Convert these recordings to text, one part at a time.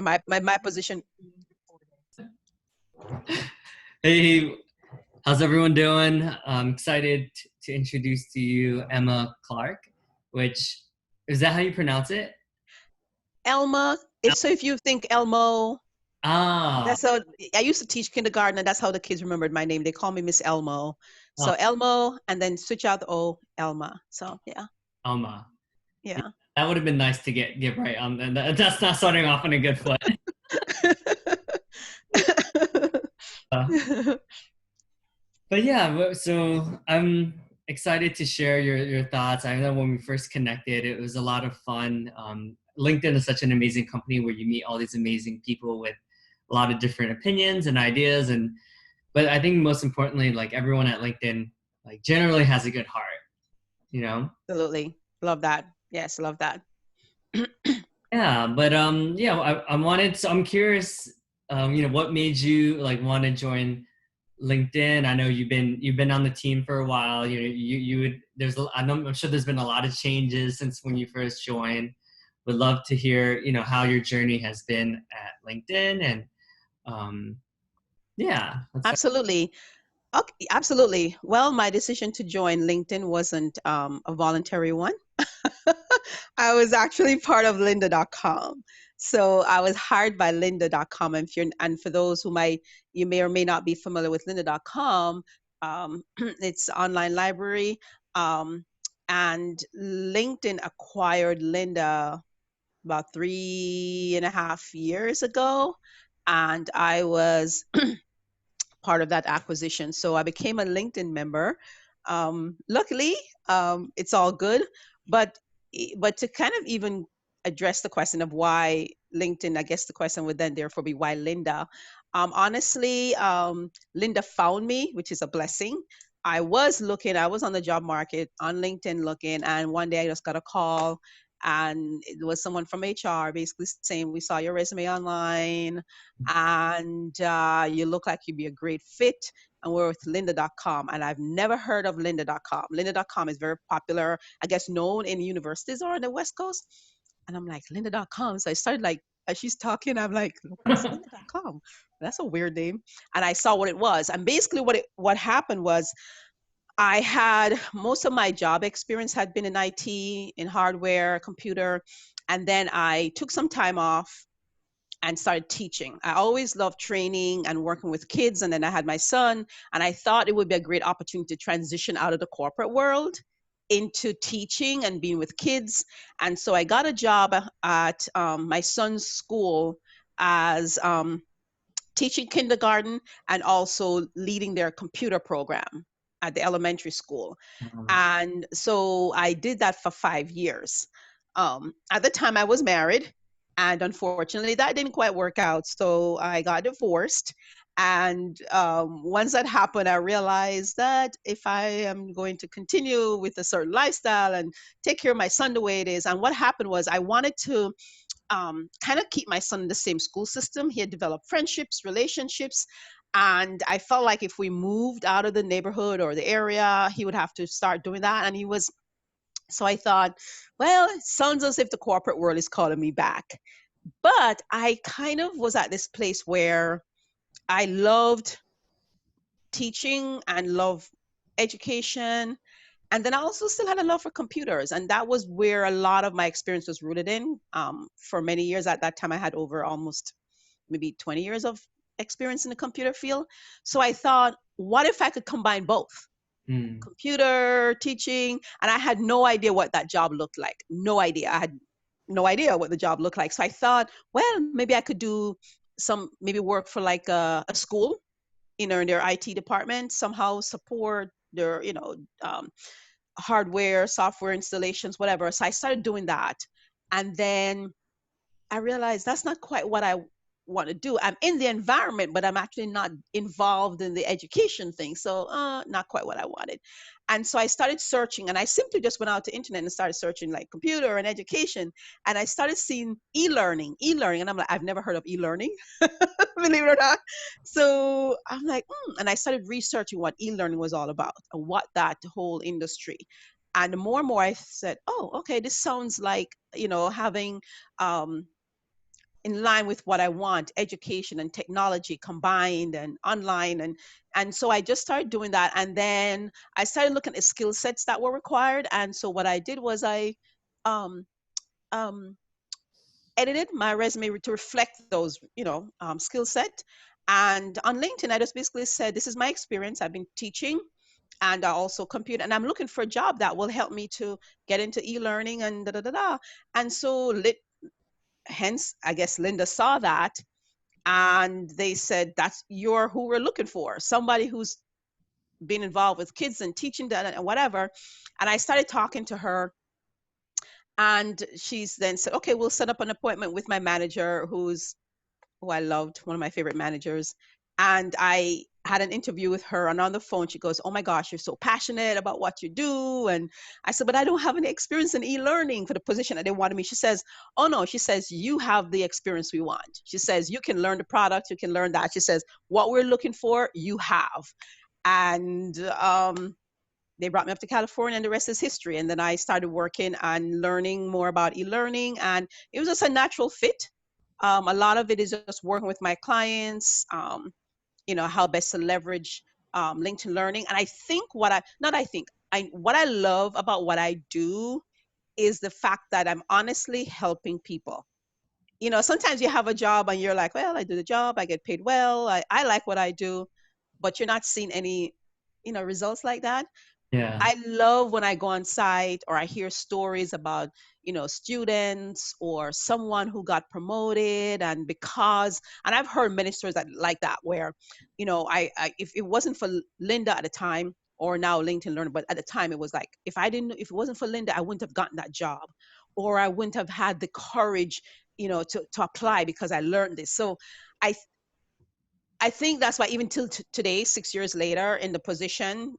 My position. Hey, how's everyone doing? I'm excited to introduce to you Emma Clark, which is that how you pronounce it? Elma. If you think Elmo, Ah, that's how I used to teach kindergarten, and that's how the kids remembered my name. They call me Miss Elmo. oh, So Elmo, and then switch out the O, Elma. So yeah, Alma. yeah. That would have been nice to get right. And that's not starting off on a good foot. Uh, but yeah, so I'm excited to share your thoughts. I know when we first connected, it was a lot of fun. LinkedIn is such an amazing company where you meet all these amazing people with a lot of different opinions and ideas, and but I think most importantly, like everyone at LinkedIn, like generally has a good heart, you know? Absolutely, love that. Yes, love that. Yeah, but yeah, I wanted, so I'm curious, what made you like want to join LinkedIn? I know you've been on the team for a while. You would I'm sure there's been a lot of changes since when you first joined. Would love to hear, how your journey has been at LinkedIn and um, yeah, let's start. Absolutely. Okay, absolutely. Well, my decision to join LinkedIn wasn't a voluntary one. I was actually part of lynda.com. So I was hired by lynda.com. And for those you may or may not be familiar with lynda.com, it's online library. Um, and LinkedIn acquired Lynda about 3.5 years ago. And I was part of that acquisition. So I became a LinkedIn member. Luckily, it's all good, but but to kind of even address the question of why LinkedIn, I guess the question would then therefore be why Lynda. Honestly, Lynda found me, which is a blessing. I was on the job market on LinkedIn looking, and one day I just got a call, and it was someone from HR basically saying, "We saw your resume online, and you look like you'd be a great fit. And we're with lynda.com." And I've never heard of lynda.com. Lynda.com is very popular, I guess, known in universities or on the West Coast. And I'm like, lynda.com. So I started like, as she's talking, I'm like, what's lynda.com? That's a weird name. And I saw what it was. And basically what happened was I had most of my job experience had been in IT, in hardware, computer. And then I took some time off and started teaching. I always loved training and working with kids. And then I had my son, and I thought it would be a great opportunity to transition out of the corporate world into teaching and being with kids. And so I got a job at my son's school as teaching kindergarten and also leading their computer program at the elementary school. And so I did that for 5 years. At the time, I was married, and unfortunately, that didn't quite work out. So I got divorced. And once that happened, I realized that if I am going to continue with a certain lifestyle and take care of my son the way it is, and what happened was I wanted to kind of keep my son in the same school system. He had developed friendships, relationships, and I felt like if we moved out of the neighborhood or the area, he would have to start doing that. And he was, so I thought, well, it sounds as if the corporate world is calling me back. But I kind of was at this place where I loved teaching and loved education. And then I also still had a love for computers. And that was where a lot of my experience was rooted in. For many years at that time, I had over almost maybe 20 years of experience in the computer field. So I thought, what if I could combine both? Mm. Computer, teaching, and I had no idea what that job looked like. No idea. I had no idea what the job looked like. So I thought, well, maybe I could do maybe work for like a school, in their IT department, somehow support their, hardware, software installations, whatever. So I started doing that. And then I realized that's not quite what I want to do. I'm in the environment, but I'm actually not involved in the education thing. So not quite what I wanted. And so I started searching, and I simply just went out to internet and started searching like computer and education. And I started seeing e-learning. And I'm like, I've never heard of e-learning, believe it or not. So I'm like, and I started researching what e-learning was all about and what that whole industry. And the more and more I said, oh, okay, this sounds like, having in line with what I want, education and technology combined and online. And so I just started doing that. And then I started looking at skill sets that were required. And so what I did was I um, um, edited my resume to reflect those, skill set. And on LinkedIn, I just basically said, this is my experience. I've been teaching and I also compute, and I'm looking for a job that will help me to get into e-learning and da da da da. And so, hence, I guess Linda saw that, and they said, "That's you're who we're looking for. Somebody who's been involved with kids and teaching that and whatever." And I started talking to her, and she's then said, "Okay, we'll set up an appointment with my manager, who I loved, one of my favorite managers." And I had an interview with her, and on the phone, she goes, "Oh my gosh, you're so passionate about what you do." And I said, "But I don't have any experience in e-learning for the position that they wanted me." She says, "Oh no," she says, "you have the experience we want." She says, "You can learn the product, you can learn that." She says, "What we're looking for, you have." And they brought me up to California, and the rest is history. And then I started working and learning more about e-learning, and it was just a natural fit. A lot of it is just working with my clients, how best to leverage LinkedIn Learning. And I think not I think, what I love about what I do is the fact that I'm honestly helping people. Sometimes you have a job and you're like, well, I do the job, I get paid well, I like what I do, but you're not seeing any, results like that. Yeah. I love when I go on site or I hear stories about, students or someone who got promoted, and I've heard many stories like that where, if it wasn't for Linda at the time, or now LinkedIn Learner, but at the time it was like, if it wasn't for Linda, I wouldn't have gotten that job, or I wouldn't have had the courage, to apply because I learned this. So I I think that's why even till today, 6 years later, in the position,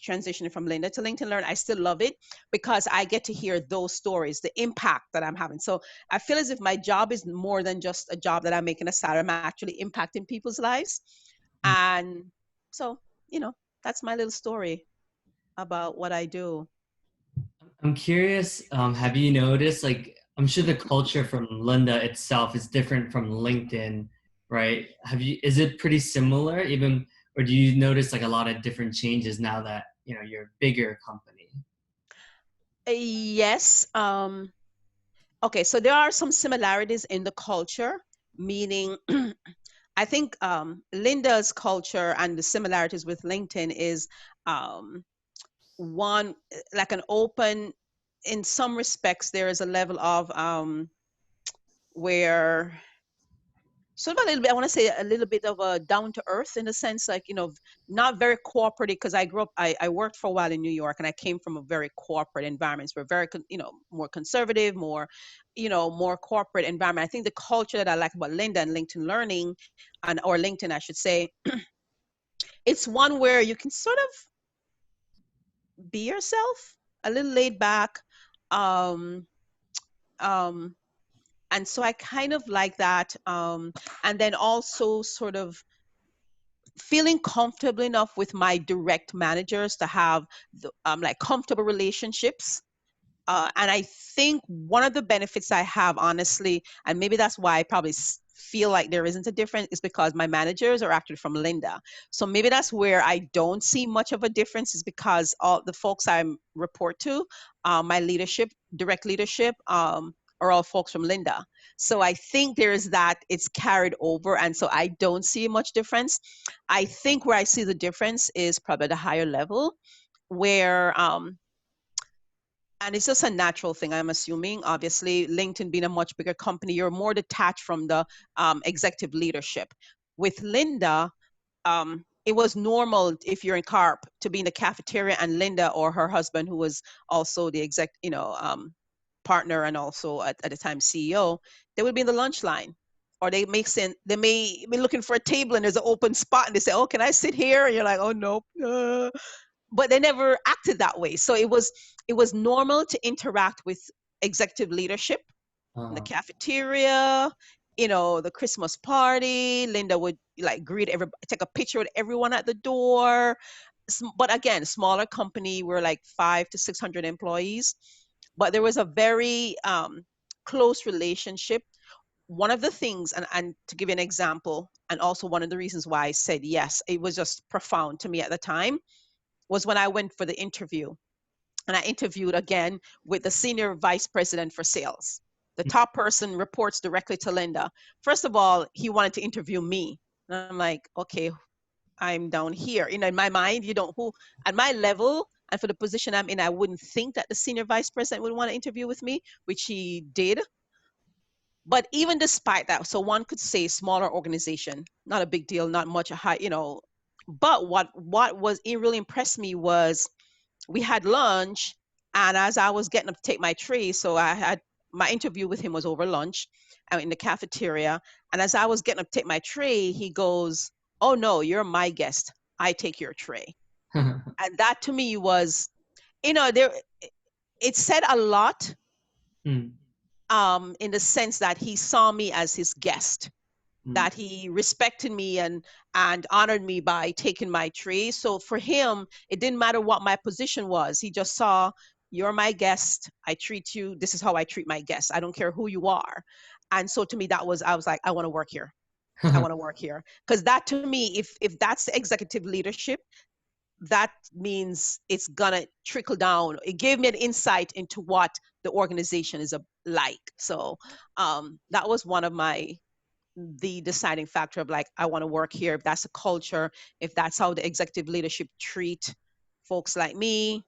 transitioning from Linda to LinkedIn Learn, I still love it because I get to hear those stories, the impact that I'm having. So I feel as if my job is more than just a job that I'm making a salary. I'm actually impacting people's lives. And so, that's my little story about what I do. I'm curious, have you noticed, like, I'm sure the culture from Linda itself is different from LinkedIn, right? Is it pretty similar even, or do you notice like a lot of different changes now that, you're a bigger company? Yes. Okay, so there are some similarities in the culture, meaning I think Linda's culture and the similarities with LinkedIn is um, one, like an open, in some respects, there is a level of where sort of a little bit, I want to say a little bit of a down to earth in a sense, like, not very cooperative, because I worked for a while in New York, and I came from a very corporate environment. We're very, more conservative, more, more corporate environment. I think the culture that I like about Linda and LinkedIn Learning, or LinkedIn, I should say, it's one where you can sort of be yourself, a little laid back. Um, um, and so I kind of like that. And then also sort of feeling comfortable enough with my direct managers to have like comfortable relationships. And I think one of the benefits I have, honestly, and maybe that's why I probably feel like there isn't a difference, is because my managers are actually from Linda. So maybe that's where I don't see much of a difference, is because all the folks I report to, my leadership, direct leadership, are all folks from Linda. So I think there's that, it's carried over. And so I don't see much difference. I think where I see the difference is probably the higher level, where and it's just a natural thing, I'm assuming. Obviously, LinkedIn being a much bigger company, you're more detached from the executive leadership. With Linda, it was normal if you're in CARP to be in the cafeteria, and Linda or her husband, who was also the partner and also at the time CEO, they would be in the lunch line. Or they may be looking for a table and there's an open spot and they say, "Oh, can I sit here?" And you're like, "Oh no." But they never acted that way. So it was normal to interact with executive leadership in the Uh, cafeteria, the Christmas party. Linda would like greet everybody, take a picture with everyone at the door. But again, smaller company, we're like 500 to 600 employees, but there was a very close relationship. one of the things, and to give you an example, and also one of the reasons why I said yes, it was just profound to me at the time, was when I went for the interview. And I interviewed again with the senior vice president for sales. The top person reports directly to Linda. First of all, he wanted to interview me. And I'm like, okay, I'm down here. In my mind, who at my level and for the position I'm in, I wouldn't think that the senior vice president would want to interview with me, which he did. But even despite that, so one could say smaller organization, not a big deal, not much a high. But what was it really impressed me was we had lunch, and as I was getting up to take my tray, so I had my interview with him was over lunch in the cafeteria. And as I was getting up to take my tray, he goes, "Oh no, you're my guest. I take your tray." And that to me was, there it said a lot, Mm, in the sense that he saw me as his guest, mm, that he respected me and honored me by taking my tray. So for him, it didn't matter what my position was. He just saw, you're my guest. I treat you. This is how I treat my guests. I don't care who you are. And so to me, I was like, I want to work here. I want to work here. Because that to me, if that's the executive leadership, that means it's gonna trickle down. It gave me an insight into what the organization is like. So that was one of the deciding factor of like, I want to work here. If that's a culture, if that's how the executive leadership treat folks like me,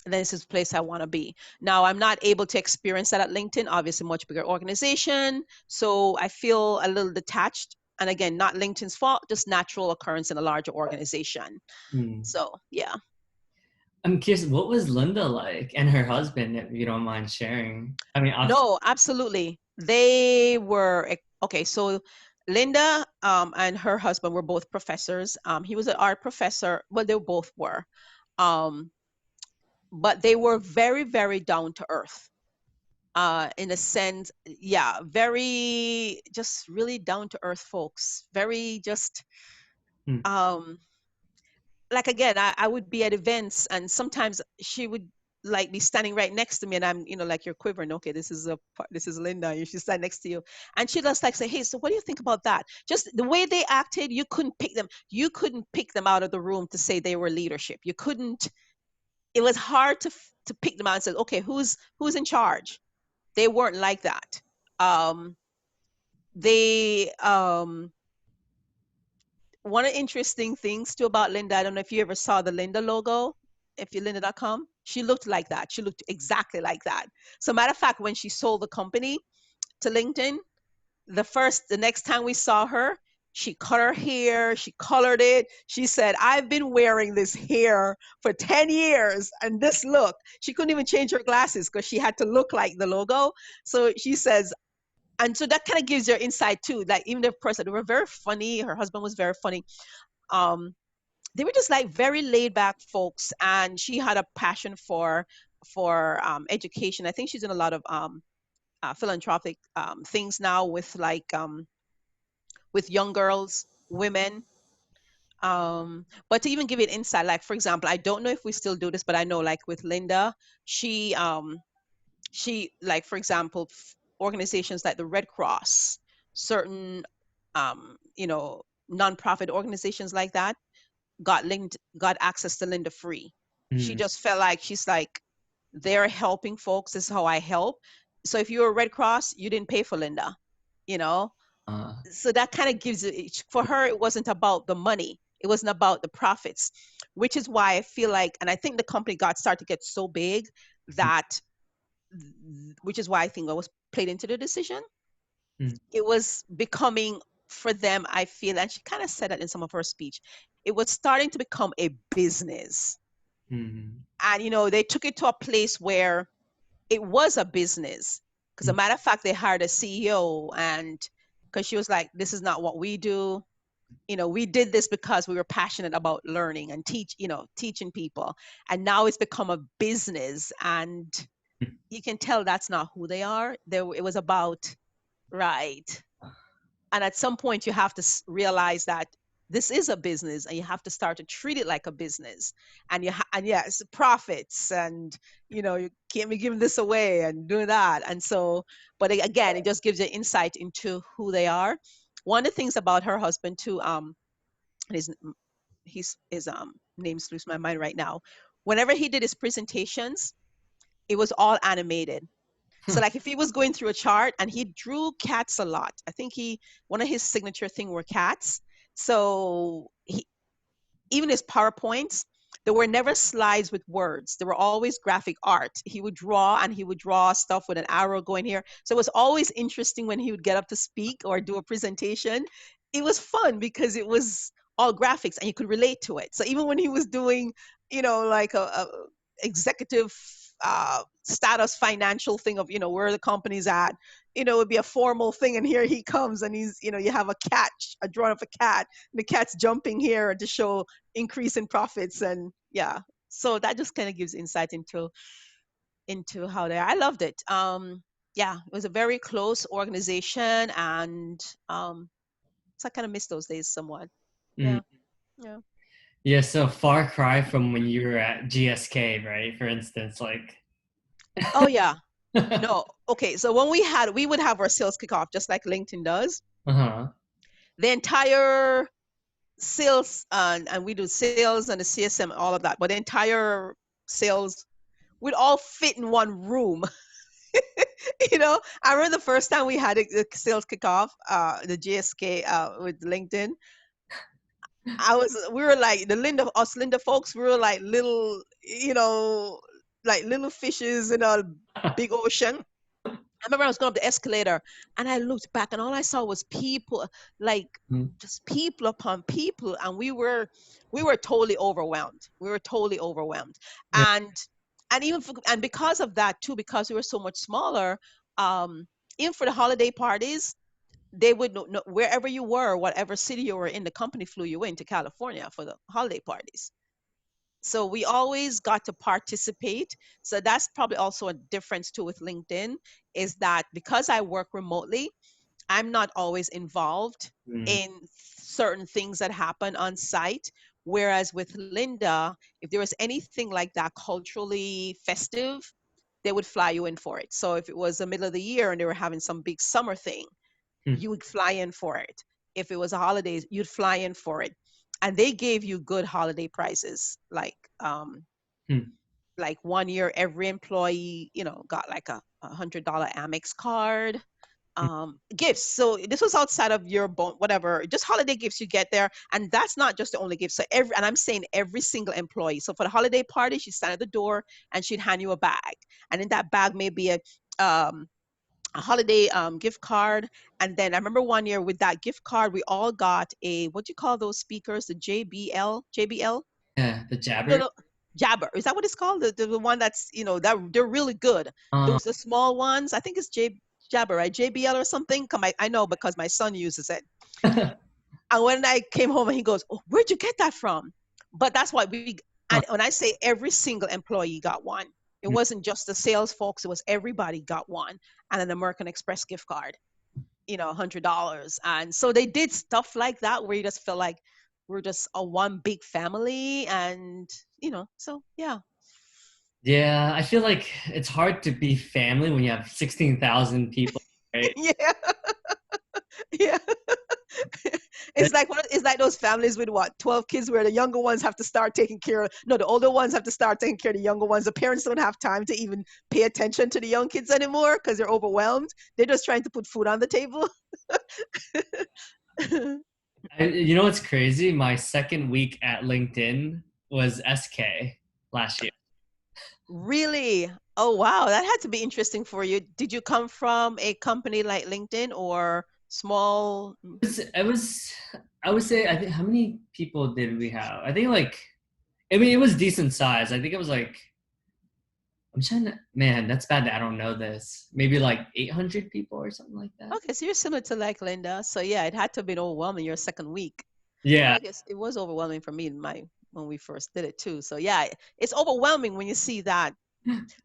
then this is the place I want to be. Now, I'm not able to experience that at LinkedIn, obviously much bigger organization. So I feel a little detached. And again, not LinkedIn's fault, just natural occurrence in a larger organization. mm. So yeah. I'm curious, what was Linda like and her husband, if you don't mind sharing? I mean, No, absolutely. They were okay. So Linda and her husband were both professors. He was an art professor. Well, they both were. Um, but they were very, very down to earth. In a sense, yeah, very just really down to earth folks. Very just mm, um like again, I would be at events and sometimes she would like be standing right next to me and I'm, like you're quivering. Okay, this is Linda. You should stand next to you. And she just like say, hey, so what do you think about that? Just the way they acted, you couldn't pick them. You couldn't pick them out of the room to say they were leadership. You couldn't, it was hard to pick them out and say, okay, who's in charge? They weren't like that. Um, they One of the interesting things too about Linda, I don't know if you ever saw the Linda logo, if you Linda.com, she looked like that. She looked exactly like that. So matter of fact, when she sold the company to LinkedIn, the next time we saw her, she cut her hair, she colored it. She said, I've been wearing this hair for 10 years and this look. She couldn't even change her glasses because she had to look like the logo. So she says, and so that kind of gives your insight too. Like even the person, they were very funny. Her husband was very funny. Um, they were just like very laid back folks, and she had a passion for education. I think she's in a lot of philanthropic things now with young girls, women. But to even give it insight, like for example, I don't know if we still do this, but I know like with Linda, she like for example, organizations like the Red Cross, certain nonprofit organizations like that got access to Linda free. She mm, just felt like she's like, they're helping folks. This is how I help. So if you're a Red Cross, you didn't pay for Linda, you know? uh, So that kind of gives it, for her, it wasn't about the money. It wasn't about the profits, which is why I feel like, and I think the company got started to get so big that, which is why I think I was played into the decision. mm, It was becoming for them, I feel, and she kind of said that in some of her speech, it was starting to become a business. mm, And, they took it to a place where it was a business. Because a mm, matter of fact, they hired a CEO and because she was like, this is not what we do. We did this because we were passionate about learning and teaching people. And now it's become a business. And mm. you can tell that's not who they are. It was about, right. And at some point, you have to realize that. this is a business, and you have to start to treat it like a business. And and yes, profits, and you can't be giving this away and doing that. And so, but again, it just gives you insight into who they are. One of the things about her husband too, his his name slips my mind right now. Whenever he did his presentations, it was all animated. So like if he was going through a chart, and he drew cats a lot. I think he one of his signature thing were cats. So even his PowerPoints, there were never slides with words. There were always graphic art. He would draw, and he would draw stuff with an arrow going here. So it was always interesting when he would get up to speak or do a presentation. It was fun because it was all graphics and you could relate to it. So even when he was doing, like a executive status financial thing of, where the company's at, it would be a formal thing. And here he comes, and he's, you have a drawing of a cat, and the cat's jumping here to show increase in profits. And yeah, so that just kind of gives insight into how they are. I loved it. Yeah, it was a very close organization. And so I kind of miss those days somewhat. Mm. Yeah. Yeah. Yeah, so far cry from when you were at GSK, right? For instance, like Oh yeah. No. Okay, so when we would have our sales kickoff just like LinkedIn does. uh-huh. The entire sales, and we do sales and the CSM, all of that, but the entire sales would all fit in one room. I remember the first time we had a sales kickoff, the GSK with LinkedIn. We were like Linda folks, we were like little, like little fishes in a big ocean. I remember I was going up the escalator, and I looked back, and all I saw was people, like Mm. just people upon people. And we were totally overwhelmed. We were totally overwhelmed. Yeah. And and because of that too, because we were so much smaller, um, even for the holiday parties, they would know wherever you were, whatever city you were in, the company flew you into California for the holiday parties. So we always got to participate. So that's probably also a difference too with LinkedIn, is that because I work remotely, I'm not always involved Mm. in certain things that happen on site. Whereas with Linda, if there was anything like that culturally festive, they would fly you in for it. So if it was the middle of the year and they were having some big summer thing, Mm. you would fly in for it. If it was a holidays, you'd fly in for it. And they gave you good holiday prices. Mm. Like one year, every employee, got like a $100 Amex card, Mm. gifts. So this was outside of your whatever, just holiday gifts you get there. And that's not just the only gift. So and I'm saying every single employee. So for the holiday party, she'd stand at the door and she'd hand you a bag. And in that bag may be um, a holiday gift card. And then I remember one year with that gift card, we all got what do you call those speakers? The JBL? Yeah, the jabber. Little Jabber. Is that what it's called? The one that's, that they're really good. Um, Those the small ones. I think it's Jabber, right? JBL or something. I know because my son uses it. And when I came home and he goes, "Oh, where'd you get that from?" But that's why and when I say every single employee got one, it wasn't just the sales folks, it was everybody got one, and an American Express gift card, $100. And so they did stuff like that where you just feel like we're just a one big family. And, so yeah. yeah, I feel like it's hard to be family when you have 16,000 people, right? Yeah. Yeah. It's like those families with what, 12 kids, where the younger ones have to start taking care of, no, the older ones have to start taking care of the younger ones. The parents don't have time to even pay attention to the young kids anymore because they're overwhelmed. They're just trying to put food on the table. You know what's crazy? My second week at LinkedIn was SK last year. Really? Oh, wow. That had to be interesting for you. Did you come from a company like LinkedIn or small? It was, I would say, I think, how many people did we have? I think like, I mean, it was decent size. I think it was like, I'm trying to, man, that's bad that I don't know this. Maybe like 800 people or something like that. Okay, so you're similar to like Linda. So yeah, it had to have been overwhelming your second week. Well, Yeah. I guess it was overwhelming for me in my when we first did it too. So yeah, it's overwhelming when you see that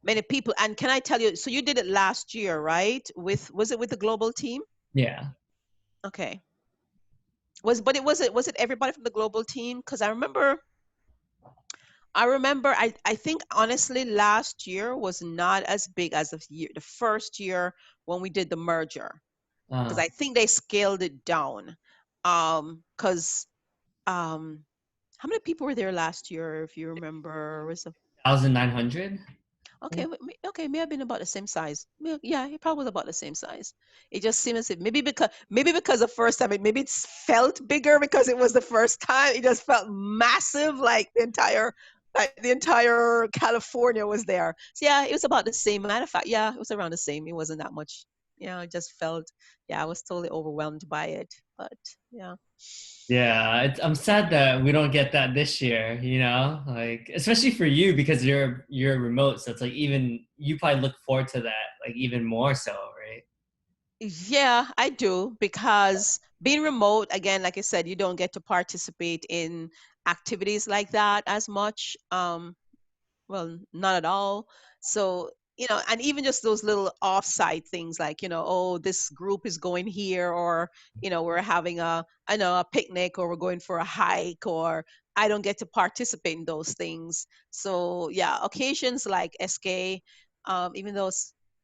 many people. And can I tell you, so you did it last year, right? Was it with the global team? Yeah. Okay. But was it everybody from the global team? Because I remember I think honestly last year was not as big as the first year when we did the merger, because Uh, I think they scaled it down. Because um how many people were there last year, if you remember? Was it 1,900. okay? Okay, may have been about the same size. Yeah, it probably was about the same size. It just seems as if maybe because the first time maybe it's felt bigger because it was the first time. It just felt massive, like the entire California was there. So yeah, it was about the same. Matter of fact, yeah, it was around the same. It wasn't that much. Yeah, it just felt. Yeah, I was totally overwhelmed by it. But yeah. Yeah, I'm sad that we don't get that this year, like especially for you because you're remote, so it's like even you probably look forward to that like even more so, right? Yeah, I do, because being remote, again, like I said, you don't get to participate in activities like that as much. Well, not at all. So, and even just those little offsite things like, oh, this group is going here, or, we're having I know, a picnic, or we're going for a hike, or I don't get to participate in those things. So, yeah, occasions like SK, even though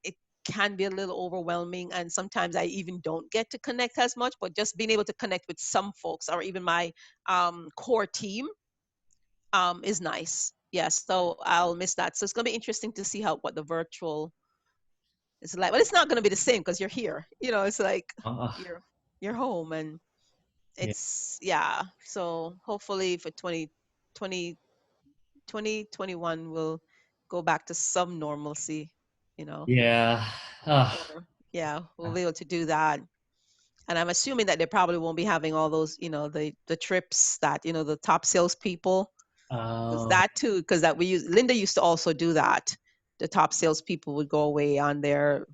it can be a little overwhelming, and sometimes I even don't get to connect as much, but just being able to connect with some folks, or even my core team, is nice. Yeah, so I'll miss that. So it's gonna be interesting to see how what the virtual is like. But it's not gonna be the same because you're here. It's like Uh, you're you're home, and yeah. it's yeah. So hopefully for 2021 we'll go back to some normalcy, you know. Yeah. Uh, Or yeah, we'll be able to do that. And I'm assuming that they probably won't be having all those, the trips that, the top salespeople. Because oh, that too, because that we use Linda used to also do that. The top salespeople would go away on their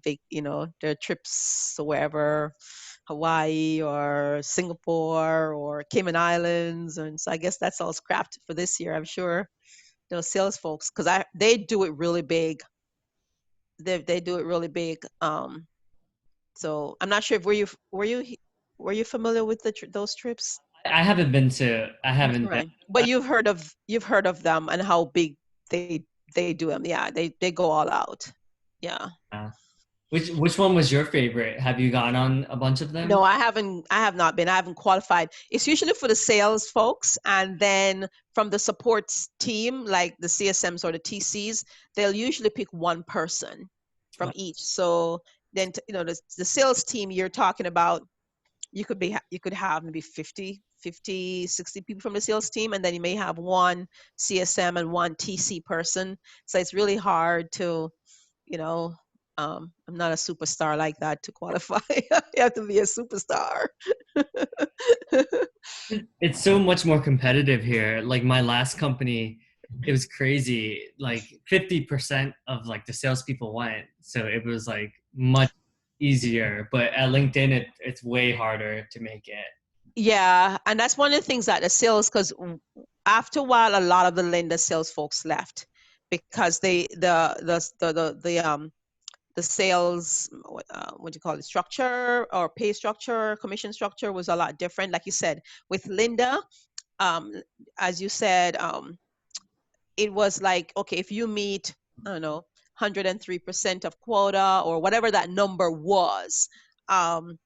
trips to wherever, Hawaii or Singapore or Cayman Islands, and so I guess that's all scrapped for this year. I'm sure those sales folks, because they do it really big. They do it really big. So I'm not sure if were you familiar with those trips? I haven't been. Right. But you've heard of them and how big they do them. Yeah, they go all out. Yeah. Uh, which one was your favorite? Have you gone on a bunch of them? No, I have not been. I haven't qualified. It's usually for the sales folks, and then from the supports team, like the CSMs or the TCs, they'll usually pick one person from each. So then, the sales team you're talking about, you could have maybe 50, 60 people from the sales team, and then you may have one CSM and one TC person. So it's really hard to, you know I'm not a superstar like that to qualify. You have to be a superstar. It's so much more competitive here. Like my last company, it was crazy. Like 50% of like the salespeople went, so it was like much easier. But at LinkedIn, it's way harder to make it. Yeah, and that's one of the things that the sales, because after a while, a lot of the Linda sales folks left, because the sales, what do you call it, structure, or pay structure, commission structure, was a lot different. Like you said, with Linda, um, as you said, it was like, okay, if you meet, I don't know, 103% of quota, or whatever that number was, um,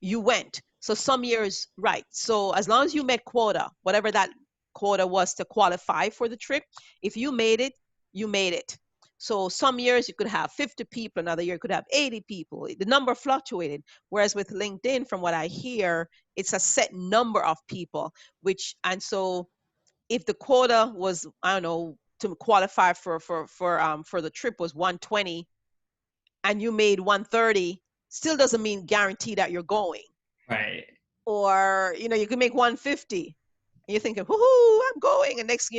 you went. So some years, right. So as long as you met quota, whatever that quota was to qualify for the trip, if you made it, you made it. So some years you could have 50 people, another year you could have 80 people. The number fluctuated. Whereas with LinkedIn, from what I hear, it's a set number of people, and so if the quota was, I don't know, to qualify for the trip was 120, and you made 130, still doesn't mean guarantee that you're going. Right. Or you can make 150, and you're thinking, whoo, I'm going, and next,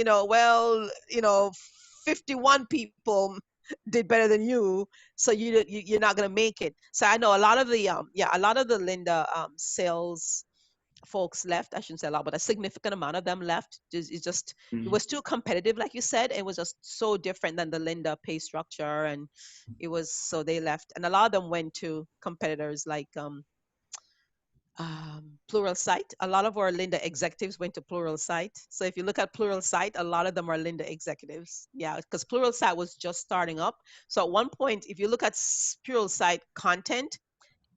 51 people did better than you, so you're not going to make it. So I know a lot of the Linda sales folks left. I shouldn't say a lot, but a significant amount of them left. It Mm. was too competitive, like you said. It was just so different than the Linda pay structure, and it was so they left, and a lot of them went to competitors like Plural site. A lot of our Linda executives went to plural site. So if you look at plural site, a lot of them are Linda executives. Yeah, because plural site was just starting up. So at one point, if you look at plural site content,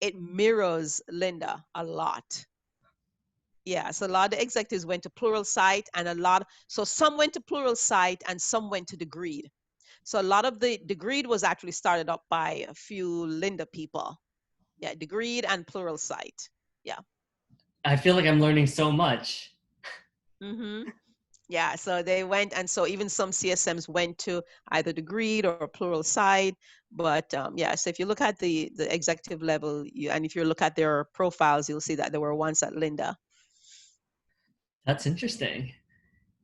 it mirrors Linda a lot. Yeah, so a lot of the executives went to plural site, and a lot, so some went to plural site and some went to Degreed. So a lot of the Degreed was actually started up by a few Linda people. Yeah, Degreed and plural site. Yeah. I feel like I'm learning so much. Mm-hmm. Yeah, so they went, and so even some CSMs went to either Degreed or plural site. But yeah, so if you look at the executive level, and if you look at their profiles, you'll see that there were ones at Linda. That's interesting.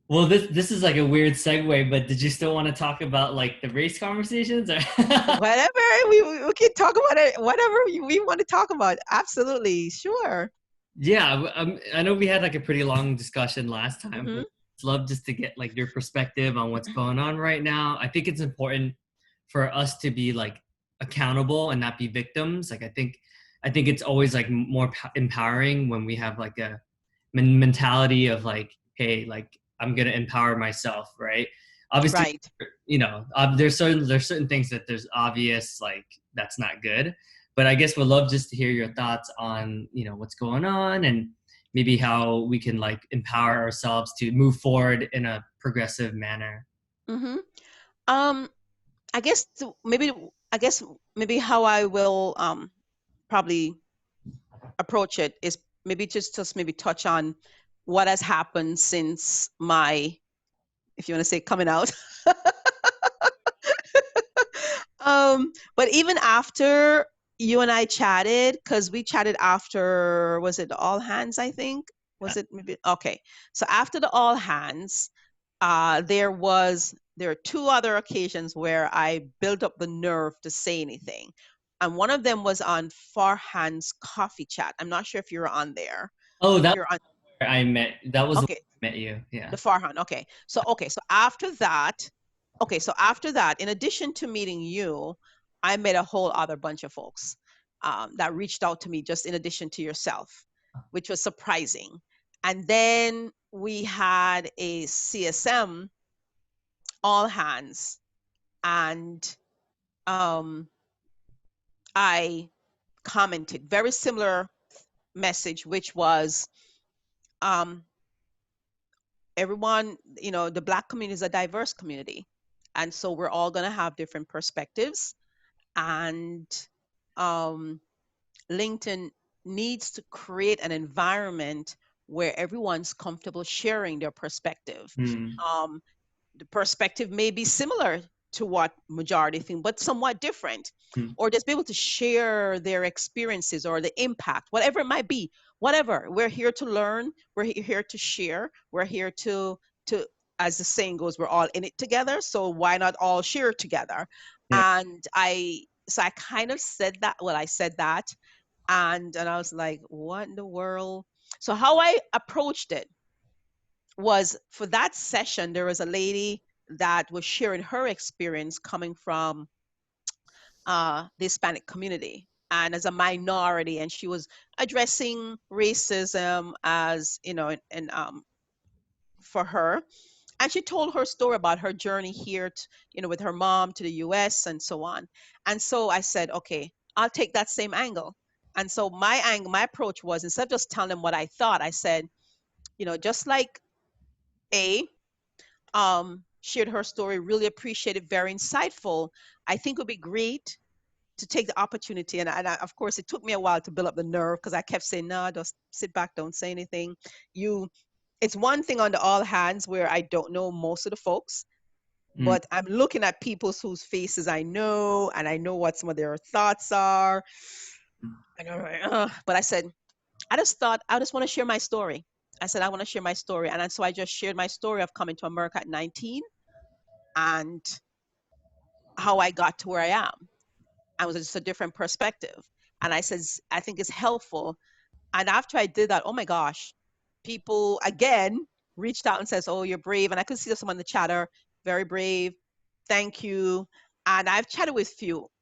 Well, this is like a weird segue, but did you still want to talk about like the race conversations? Or Whatever, we can talk about it, whatever we want to talk about. Absolutely, sure. Yeah, I know we had like a pretty long discussion last time, but Mm-hmm. I'd love just to get like your perspective on what's going on right now. I think it's important for us to be like accountable and not be victims. Like I think it's always like more empowering when we have like a mentality of like, hey, like I'm gonna empower myself, right? Obviously, Right. there's certain things that there's obvious like that's not good, but I guess we'd love just to hear your thoughts on what's going on and maybe how we can like empower ourselves to move forward in a progressive manner. Mm-hmm. Um, I guess maybe how I will probably approach it is maybe just maybe touch on what has happened since my, if you want to say, coming out. But even after you and I chatted, because we chatted after, was it the all hands, I think? Yeah. Was it maybe? Okay. So after the all hands, there are two other occasions where I built up the nerve to say anything. And one of them was on Farhan's coffee chat. I'm not sure if you're on there. Oh, If that you're on, was where I met. That was where okay, I met you. Yeah. the Farhan. Okay, so after that, in addition to meeting you, I met a whole other bunch of folks that reached out to me just in addition to yourself, which was surprising. And then we had a CSM all hands, and um, I commented very similar message, which was um, everyone, the Black community is a diverse community, and so we're all going to have different perspectives, and um, LinkedIn needs to create an environment where everyone's comfortable sharing their perspective. Hmm. um, the perspective may be similar to what majority think, but somewhat different, Hmm. or just be able to share their experiences or the impact, whatever it might be. Whatever, we're here to learn, we're here to share, we're here to as the saying goes, we're all in it together, so why not all share together? Yeah. And I kind of said that, well, I said that, and I was like, what in the world? So how I approached it was, for that session, there was a lady that was sharing her experience coming from the Hispanic community and as a minority, and she was addressing racism as and for her. And she told her story about her journey here, with her mom to the U.S. and so on. And so I said, okay, I'll take that same angle. And so my approach was, instead of just telling them what I thought, I said, just like A, shared her story, really appreciated, very insightful. I think it would be great to take the opportunity. Of course, it took me a while to build up the nerve because I kept saying, no, just sit back, don't say anything. It's one thing on the all hands where I don't know most of the folks, Hmm. but I'm looking at people whose faces I know, and I know what some of their thoughts are. And I'm like, but I said, I just want to share my story. I said, I want to share my story. And so I just shared my story of coming to America at 19 and how I got to where I am. And it was just a different perspective. And I said, I think it's helpful. And after I did that, oh my gosh, people again reached out and says, oh, you're brave. And I could see someone in the chatter, very brave. Thank you. And I've chatted with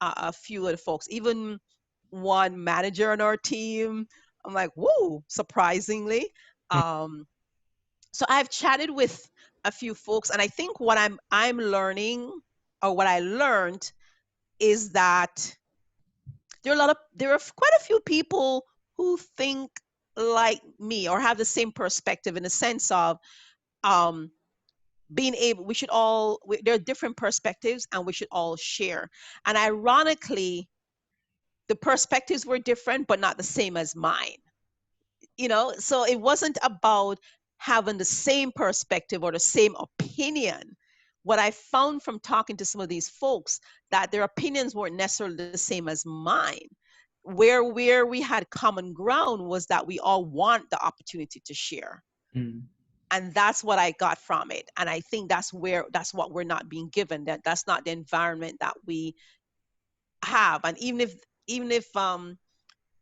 a few of the folks, even one manager on our team. I'm like, whoa, surprisingly. Um, so I've chatted with a few folks, and I think what I'm learning, or what I learned, is that there are quite a few people who think like me or have the same perspective, in the sense of um being able we should there are different perspectives, and we should all share. And ironically, the perspectives were different but not the same as mine. So it wasn't about having the same perspective or the same opinion. What I found from talking to some of these folks, that their opinions weren't necessarily the same as mine. Where we had common ground was that we all want the opportunity to share. Mm, And that's what I got from it. And I think that's what we're not being given. That's not the environment that we have. And even if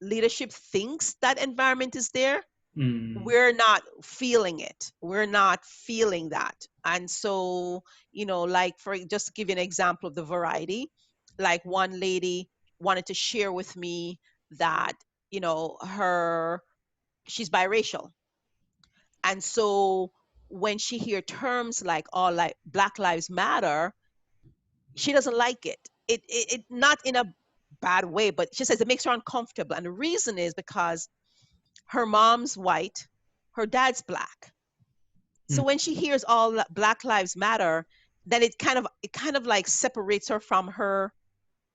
leadership thinks that environment is there, mm, we're not feeling it. We're not feeling that. And so, like, for just to give you an example of the variety, like, one lady wanted to share with me that, her she's biracial. And so when she hear terms like all, like, Black Lives Matter, she doesn't like it. It not in a bad way, but she says it makes her uncomfortable. And the reason is because her mom's white, her dad's black. mm, So when she hears all Black Lives Matter, then it kind of like separates her from her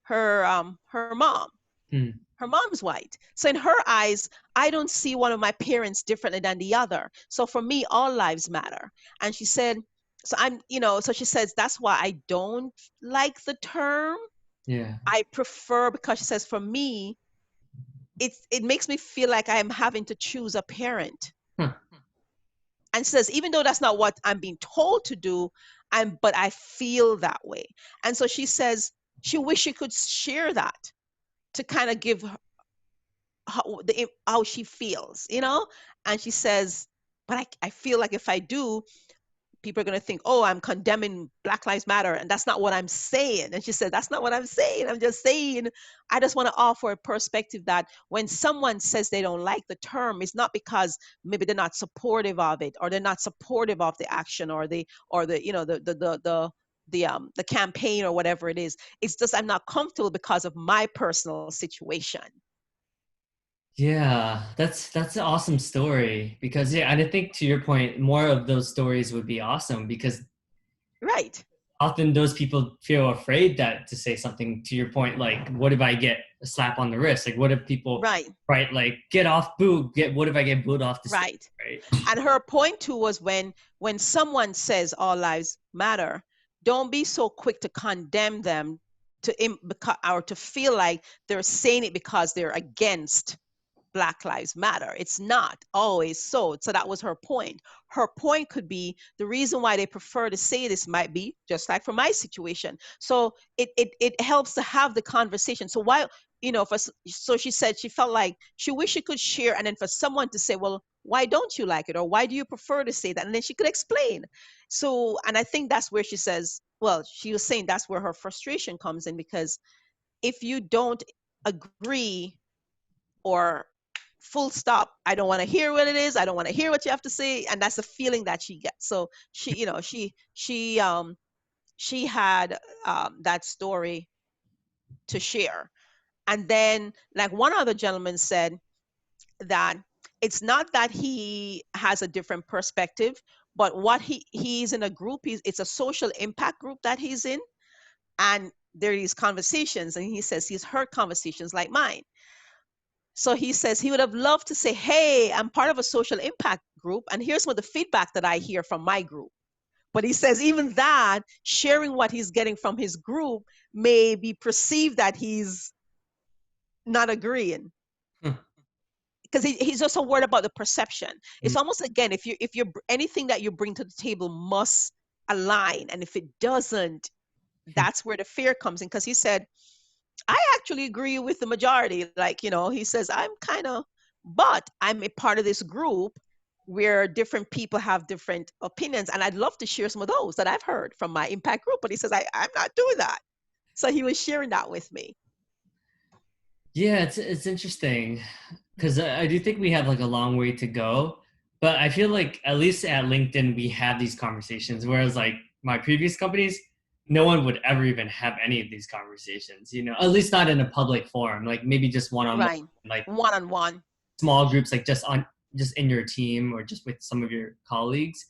mom. mm. Her mom's white. So in her eyes, I don't see one of my parents differently than the other. So for me, all lives matter. And she said, so she says, that's why I don't like the term. Yeah. I prefer, because she says, for me, it makes me feel like I'm having to choose a parent. Huh. And she says, even though that's not what I'm being told to do, but I feel that way. And so she says she wish she could share that, to kind of give how she feels. And she says, but I feel like if I do, people are going to think, oh, I'm condemning Black Lives Matter, and that's not what I'm saying. And she said, that's not what I'm saying. I'm just saying, I just want to offer a perspective that when someone says they don't like the term, it's not because maybe they're not supportive of it, or they're not supportive of the action, or the the campaign, or whatever it is. It's just, I'm not comfortable because of my personal situation. Yeah, that's an awesome story because yeah, and I think to your point, more of those stories would be awesome because Right. often those people feel afraid that to say something to your point, like what if I get a slap on the wrist? Like what if people Right. right like get off boo get what if I get booed off the stage, Right. right? And her point too was, when someone says all lives matter, don't be so quick to condemn them, or to feel like they're saying it because they're against Black Lives Matter. It's not always so. So that was her point. Her point could be, the reason why they prefer to say this might be just like for my situation. So it helps to have the conversation. So while, so she said she felt like she wished she could share, and then for someone to say, well, why don't you like it, or why do you prefer to say that, and then she could explain. So, and I think that's where she says, well, she was saying that's where her frustration comes in, because if you don't agree, or full stop, I don't want to hear what it is, I don't want to hear what you have to say, and that's the feeling that she gets. So she had that story to share. And then, like, one other gentleman said that it's not that he has a different perspective, but what he's in a group, it's a social impact group that he's in, and there are these conversations, and he says he's heard conversations like mine. So he says he would have loved to say, hey, I'm part of a social impact group, and here's what the feedback that I hear from my group. But he says even that, sharing what he's getting from his group, may be perceived that he's not agreeing, Huh. because he's just so worried about the perception. It's Mm, almost, again, if you're anything that you bring to the table must align, and if it doesn't, mm. that's where the fear comes in. Because he said, I actually agree with the majority. Like, he says, but I'm a part of this group where different people have different opinions. And I'd love to share some of those that I've heard from my impact group. But he says, I'm not doing that. So he was sharing that with me. Yeah, it's interesting because I do think we have like a long way to go, but I feel like at least at LinkedIn we have these conversations, whereas like my previous companies, no one would ever even have any of these conversations, you know, at least not in a public forum, like maybe just one on one, Right. like One on one. small groups, like just in your team or just with some of your colleagues,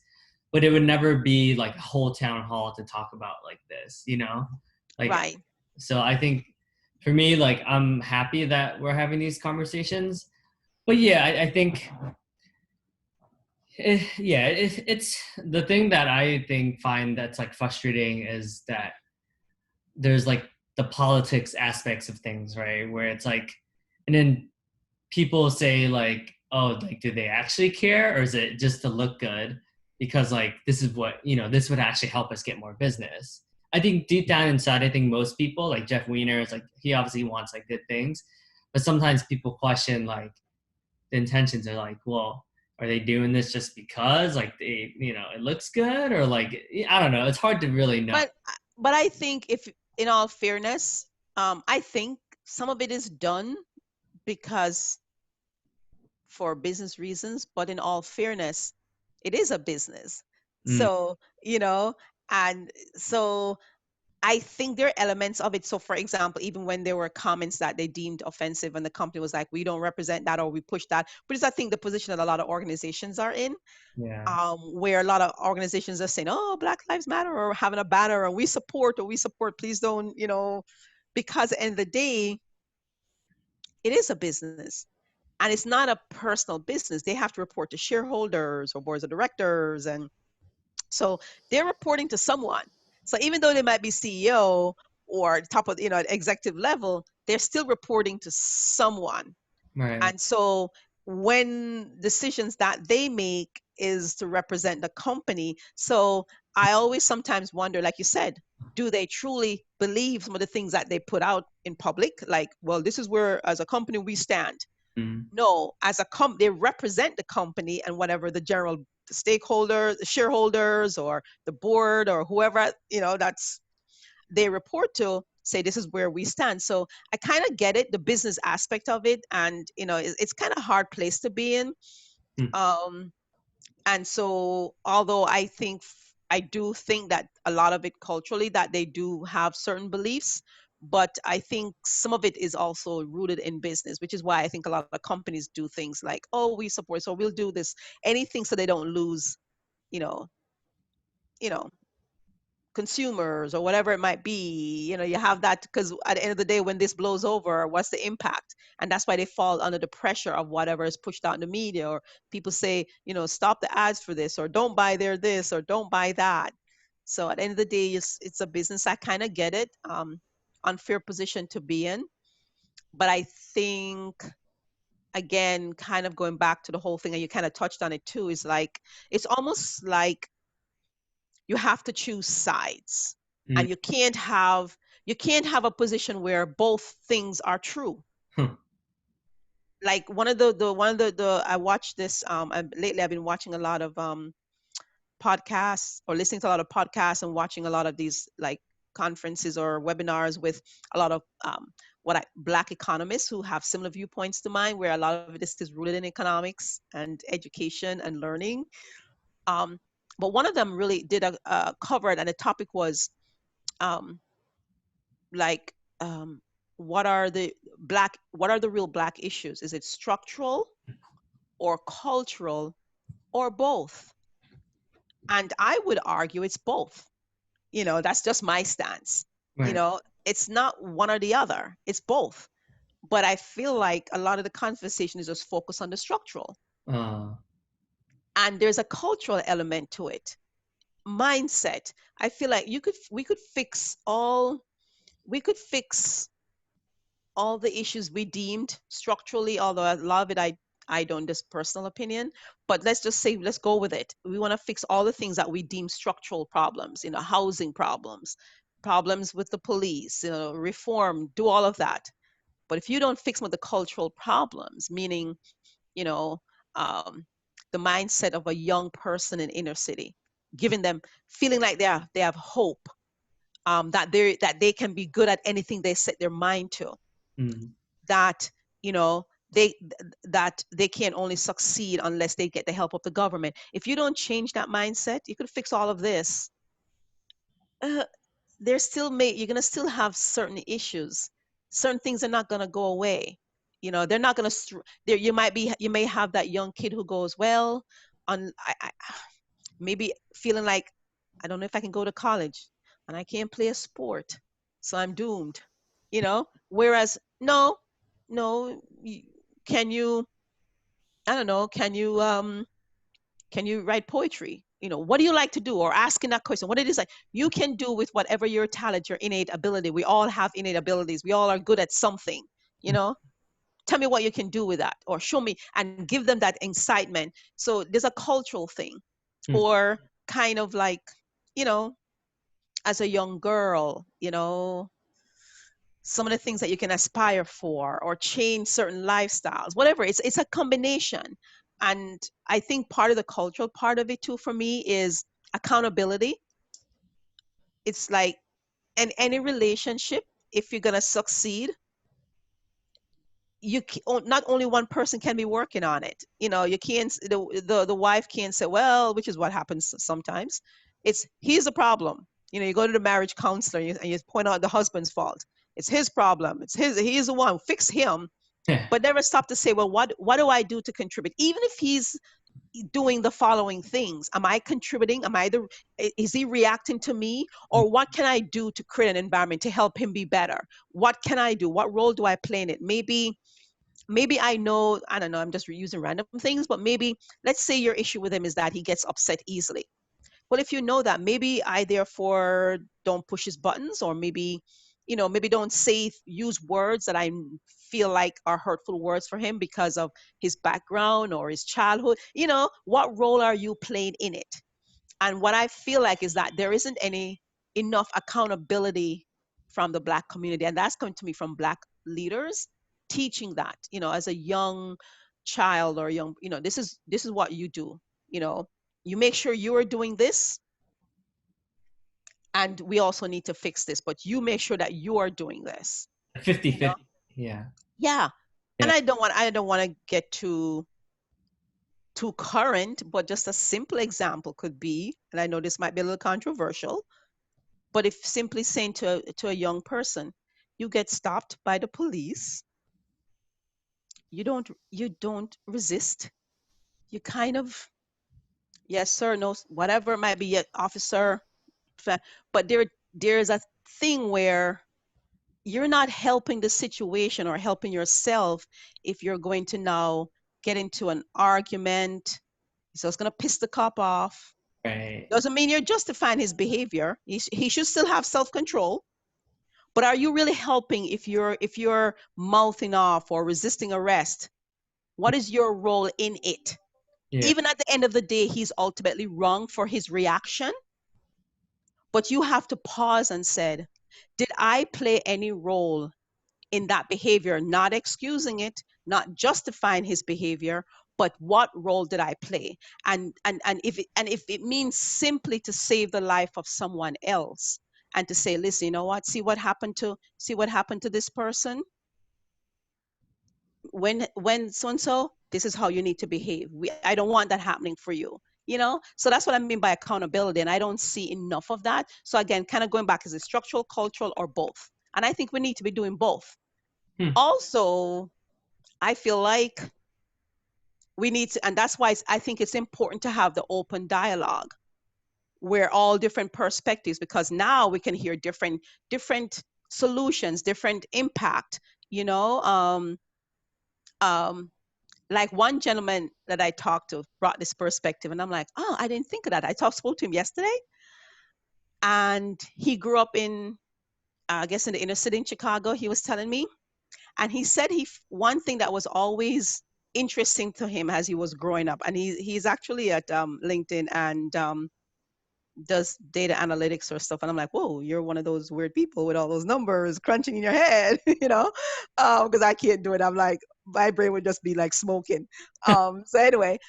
but it would never be like a whole town hall to talk about like this, you know, like Right. so I think for me, like I'm happy that we're having these conversations. But yeah, I think it's the thing that I think find that's like frustrating is that there's like the politics aspects of things, right? Where it's like, and then people say like, oh, like do they actually care or is it just to look good? Because like this is what this would actually help us get more business. I think deep down inside, I think most people like Jeff Weiner is like he obviously wants like good things, but sometimes people question like the intentions are like, well, are they doing this just because like they it looks good or like I don't know. It's hard to really know. But I think, if in all fairness, I think some of it is done because for business reasons, but in all fairness, it is a business. Mm, So, and so I think there are elements of it. So, for example, even when there were comments that they deemed offensive and the company was like, we don't represent that or we push that, but it's, I think, the position that a lot of organizations are in, yeah. where a lot of organizations are saying, oh, Black Lives Matter, or having a banner, or we support, please don't, because at the end of the day, it is a business. And it's not a personal business. They have to report to shareholders or boards of directors. And so they're reporting to someone. So even though they might be CEO or top of, executive level, they're still reporting to someone. Right. And so when decisions that they make is to represent the company. So I always sometimes wonder, like you said, do they truly believe some of the things that they put out in public? Like, well, this is where as a company we stand. Mm, No, as a they represent the company and whatever the general stakeholders, the shareholders, or the board, or whoever, that's they report to, say this is where we stand. So I kind of get it, the business aspect of it, and it's kind of hard place to be in. mm, Um, and so, although I do think that a lot of it culturally that they do have certain beliefs, but I think some of it is also rooted in business, which is why I think a lot of companies do things like, oh, we support, so we'll do this, anything so they don't lose, you know, you know, consumers or whatever it might be. You have that, because at the end of the day, when this blows over, what's the impact? And that's why they fall under the pressure of whatever is pushed out in the media, or people say, stop the ads for this, or don't buy their this, or don't buy that. So at the end of the day, it's a business. I kind of get it. Unfair position to be in. But I think, again, kind of going back to the whole thing, and you kind of touched on it too, is like, it's almost like you have to choose sides, mm, and you can't have a position where both things are true. huh, Like, one of the I watched this, lately I've been watching a lot of podcasts, or listening to a lot of podcasts, and watching a lot of these, like, conferences or webinars with a lot of Black economists who have similar viewpoints to mine, where a lot of this is rooted in economics and education and learning. um, but one of them really did a covered, and the topic was, um, like, um, what are the real Black issues? Is it structural or cultural, or both? And I would argue it's both. That's just my stance. right. It's not one or the other, it's both. But I feel like a lot of the conversation is just focused on the structural, Uh, and there's a cultural element to it. Mindset. I feel like we could fix all the issues we deemed structurally, although a lot of it I don't, just personal opinion. But let's just say, let's go with it. We want to fix all the things that we deem structural problems, housing problems, problems with the police, reform, do all of that. But if you don't fix some of the cultural problems, meaning, you know, um, the mindset of a young person in inner city, giving them, feeling like they have hope, that they can be good at anything they set their mind to. mm, that, you know, that they can only succeed unless they get the help of the government. If you don't change that mindset, you could fix all of this. Uh, there's still may you're gonna still have certain issues. Certain things are not gonna go away. You know, they're not gonna. There, you may have that young kid who goes, well, on maybe feeling like, I don't know if I can go to college, and I can't play a sport, so I'm doomed. You know, whereas no, no, can you? I don't know. Can you write poetry? You know, what do you like to do? Or asking that question, what it is like you can do with whatever your talent, your innate ability. We all have innate abilities. We all are good at something, you know? Tell me what you can do with that, or show me, and give them that excitement. So there's a cultural thing, Hmm. or kind of like, you know, as a young girl, some of the things that you can aspire for, or change certain lifestyles, whatever. It's a combination. And I think part of the cultural part of it too for me is accountability. It's like, in any relationship, if you're going to succeed, not only one person can be working on it. You know, you can't the wife can't say, well, which is what happens sometimes. It's, here's the problem. You know, you go to the marriage counselor, and you point out the husband's fault. It's his problem. He's the one. Fix him. Yeah. But never stop to say, well, what do I do to contribute? Even if he's doing the following things, am I contributing? Is he reacting to me? Or what can I do to create an environment to help him be better? What can I do? What role do I play in it? Maybe I know, I don't know, I'm just using random things, but maybe, let's say your issue with him is that he gets upset easily. Well, if you know that, maybe I therefore don't push his buttons, or maybe, maybe don't use words that I feel like are hurtful words for him because of his background or his childhood. What role are you playing in it? And what I feel like is that there isn't any enough accountability from the Black community. And that's coming to me from Black leaders teaching that, as a young child, or young, this is what you do. You know, you make sure you are doing this, and we also need to fix this, but you make sure that you are doing this. Fifty You know? 50. Yeah. Yeah. And Yeah. I don't want to get too current, but just a simple example could be, and I know this might be a little controversial, but if simply saying to a young person, you get stopped by the police, you don't resist. You kind of, yes sir, no, whatever it might be, yeah, officer. But there's a thing where you're not helping the situation or helping yourself if you're going to now get into an argument. So it's going to piss the cop off. Right. Doesn't mean you're justifying his behavior. He should still have self-control. But are you really helping if you're mouthing off or resisting arrest? What is your role in it? Yeah. Even at the end of the day, he's ultimately wrong for his reaction, but you have to pause and said, did I play any role in that behavior? Not excusing it, not justifying his behavior, but what role did I play? And if it means simply to save the life of someone else, and to say, listen, you know what? See what happened to this person when so and so. This is how you need to behave. I don't want that happening for you. So that's what I mean by accountability, and I don't see enough of that. So again, kind of going back, is it structural, cultural, or both? And I think we need to be doing both. Hmm. Also, I feel like we need to, and that's why I think it's important to have the open dialogue where all different perspectives, because now we can hear different solutions, different impact. You know, um, like one gentleman that I talked to brought this perspective, and I'm like, oh, I didn't think of that. Spoke to him yesterday, and he grew up in, I guess, in the inner city in Chicago. He was telling me, and he said one thing that was always interesting to him as he was growing up, and he's actually at LinkedIn, and does data analytics or stuff. And I'm like, whoa, you're one of those weird people with all those numbers crunching in your head, because I can't do it. I'm like, my brain would just be like smoking. So anyway,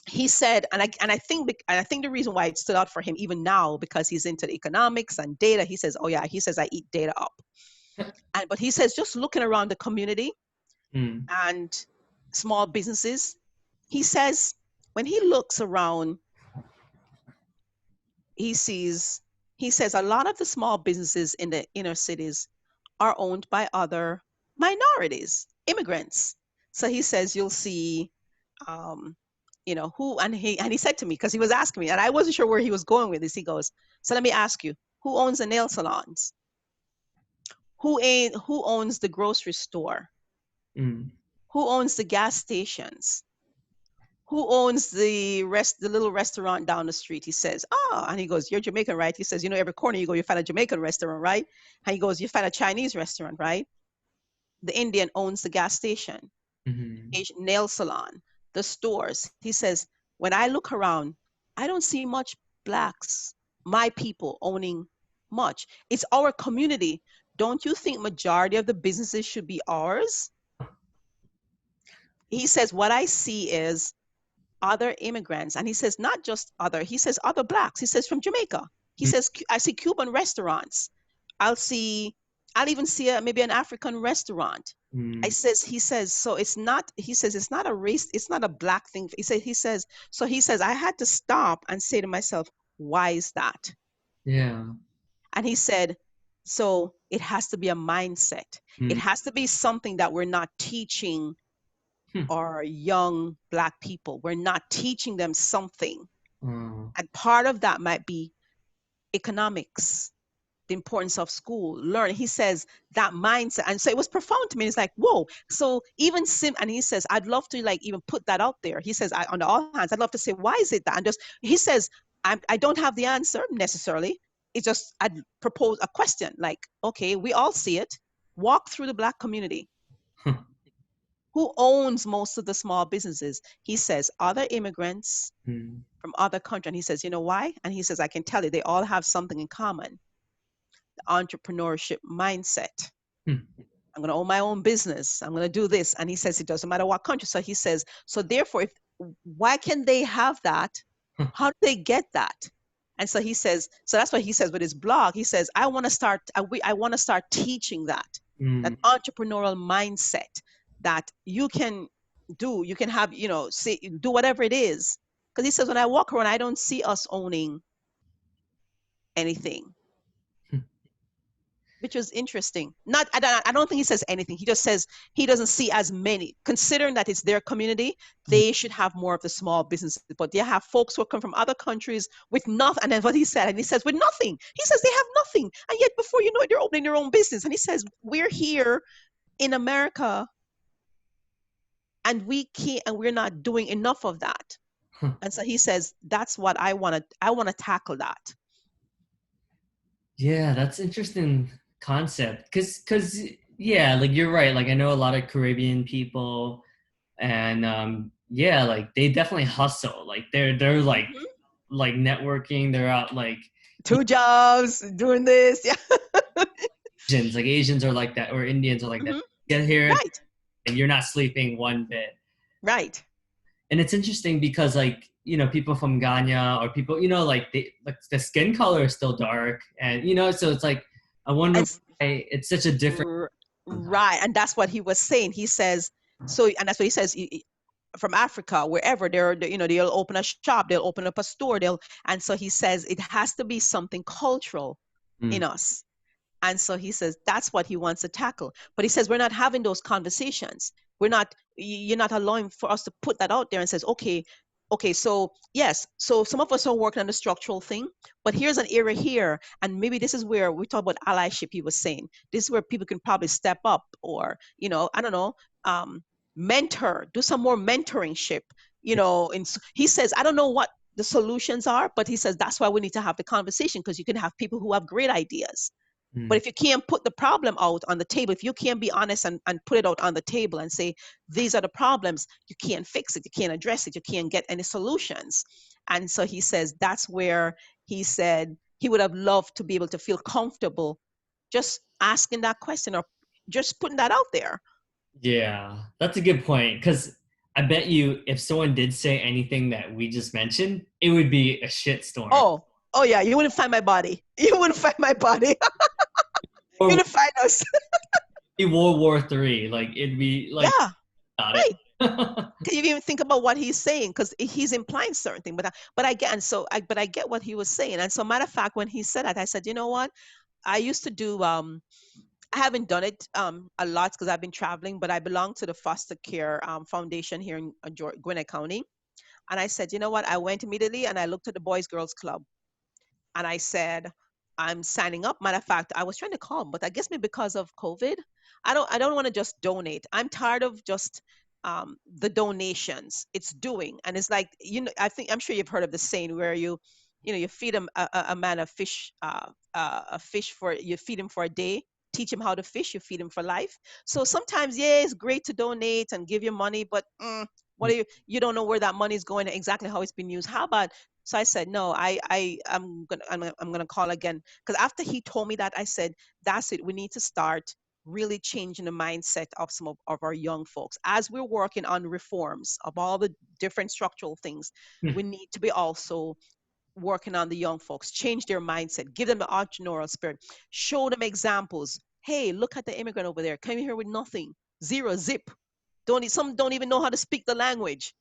he said, and I think the reason why it stood out for him even now, because he's into the economics and data. He says, oh yeah, he says, I eat data up. And but he says just looking around the community Mm, and small businesses, he says when he looks around, he sees, he says a lot of the small businesses in the inner cities are owned by other minorities, immigrants. So he says you'll see, um, who, and he said to me, because he was asking me, and I wasn't sure where he was going with this. He goes, so let me ask you, who owns the nail salons? Who owns the grocery store? mm, Who owns the gas stations? Who owns the little restaurant down the street? He says, oh, and he goes, you're Jamaican, right? He says, every corner you go, you find a Jamaican restaurant, right? And he goes, you find a Chinese restaurant, right? The Indian owns the gas station, mm, Asian nail salon, the stores. He says, when I look around, I don't see much blacks, my people owning much. It's our community. Don't you think majority of the businesses should be ours? He says, what I see is other immigrants. And he says, not just other, he says other blacks. He says from Jamaica. He mm, says, I see Cuban restaurants. I'll see, I'll even see maybe an African restaurant. mm. He says, so it's not, he says, it's not a race, it's not a black thing. He says, I had to stop and say to myself, why is that? Yeah. And he said, so it has to be a mindset. It Mm, has to be something that we're not teaching hmm, our young black people. We're not teaching them something. uh, And part of that might be economics, the importance of school, learning. He says that mindset. And so it was profound to me. It's like, whoa. So even and he says, I'd love to like even put that out there. He says, on the all hands, I'd love to say, why is it that? And just, he says, I don't have the answer necessarily. It's just, I'd propose a question like, okay, we all see it. Walk through the black community. huh, Who owns most of the small businesses? He says, other immigrants mm, from other countries. And he says, you know why? And he says, I can tell you, they all have something in common, the entrepreneurship mindset. hmm, I'm going to own my own business. I'm going to do this. And he says, it doesn't matter what country. So he says, so therefore, why can they have that? huh, How do they get that? And so he says, so that's what he says with his blog. He says, I want to start teaching that mm. entrepreneurial mindset that you can have, say, do whatever it is. Because he says, when I walk around, I don't see us owning anything, which was interesting. Not, I don't think he says anything. He just says he doesn't see as many. Considering that it's their community, they should have more of the small businesses. But they have folks who come from other countries with nothing. And then what he said, and he says, with nothing. He says they have nothing. And yet before you know it, they're opening their own business. And he says, we're here in America and we're not doing enough of that. Huh. And so he says, that's what I want to tackle that. Yeah, that's interesting concept. Cause yeah, like you're right. Like I know a lot of Caribbean people and yeah, like they definitely hustle. Like they're Mhm. like networking, they're out like 2 jobs, doing this. Yeah. Asians are like that or Indians are like that. Hmm. Get here Right. and you're not sleeping one bit. Right. And it's interesting because like people from Ghana or people like they like the skin color is still dark and so it's like I wonder And why it's such a different sometimes. right. And that's what he was saying. He says, so, and that's what he says, from Africa, wherever they'll open a shop, they'll open up a store, and so he says it has to be something cultural Mm, in us. And so he says that's what he wants to tackle. But he says we're not having those conversations. You're not allowing for us to put that out there and says, okay, so yes, so some of us are working on the structural thing, but here's an area here, and maybe this is where we talk about allyship. He was saying this is where people can probably step up, or I don't know, um, mentor, do some more mentoring ship. And he says I don't know what the solutions are, but he says that's why we need to have the conversation because you can have people who have great ideas, but mm, if you can't put the problem out on the table, if you can't be honest and put it out on the table and say, these are the problems, you can't fix it, you can't address it, you can't get any solutions. And so he says that's where he said he would have loved to be able to feel comfortable just asking that question or just putting that out there. yeah, that's a good point because I bet you if someone did say anything that we just mentioned, it would be a shitstorm. Oh, oh yeah, you wouldn't find my body. You wouldn't find my body. Or Unify us. World War Three. Like it'd be like Yeah, got it. right. Can you even think about what he's saying? Because he's implying certain thing. But I get, and so but I get what he was saying. And so matter of fact, when he said that, I said, you know what? I used to do I haven't done it a lot because I've been traveling, but I belong to the foster care foundation here in Gwinnett County. And I said, you know what? I went immediately and I looked at the Boys Girls Club and I said, I'm signing up. Matter of fact, I was trying to call, but I guess maybe because of COVID, I don't want to just donate. I'm tired of just the donations it's doing. And it's like, I'm sure you've heard of the saying where you feed a man a fish for, you feed him for a day, teach him how to fish, you feed him for life. So sometimes, yeah, it's great to donate and give your money, but what are you don't know where that money is going, exactly how it's been used. How about, so I said, no, I'm gonna call again. Because after he told me that, I said, that's it. We need to start really changing the mindset of some of our young folks. As we're working on reforms of all the different structural things, we need to be also working on the young folks, change their mindset, give them the entrepreneurial spirit, show them examples. Hey, look at the immigrant over there, came here with nothing, zero, zip. Some don't even know how to speak the language.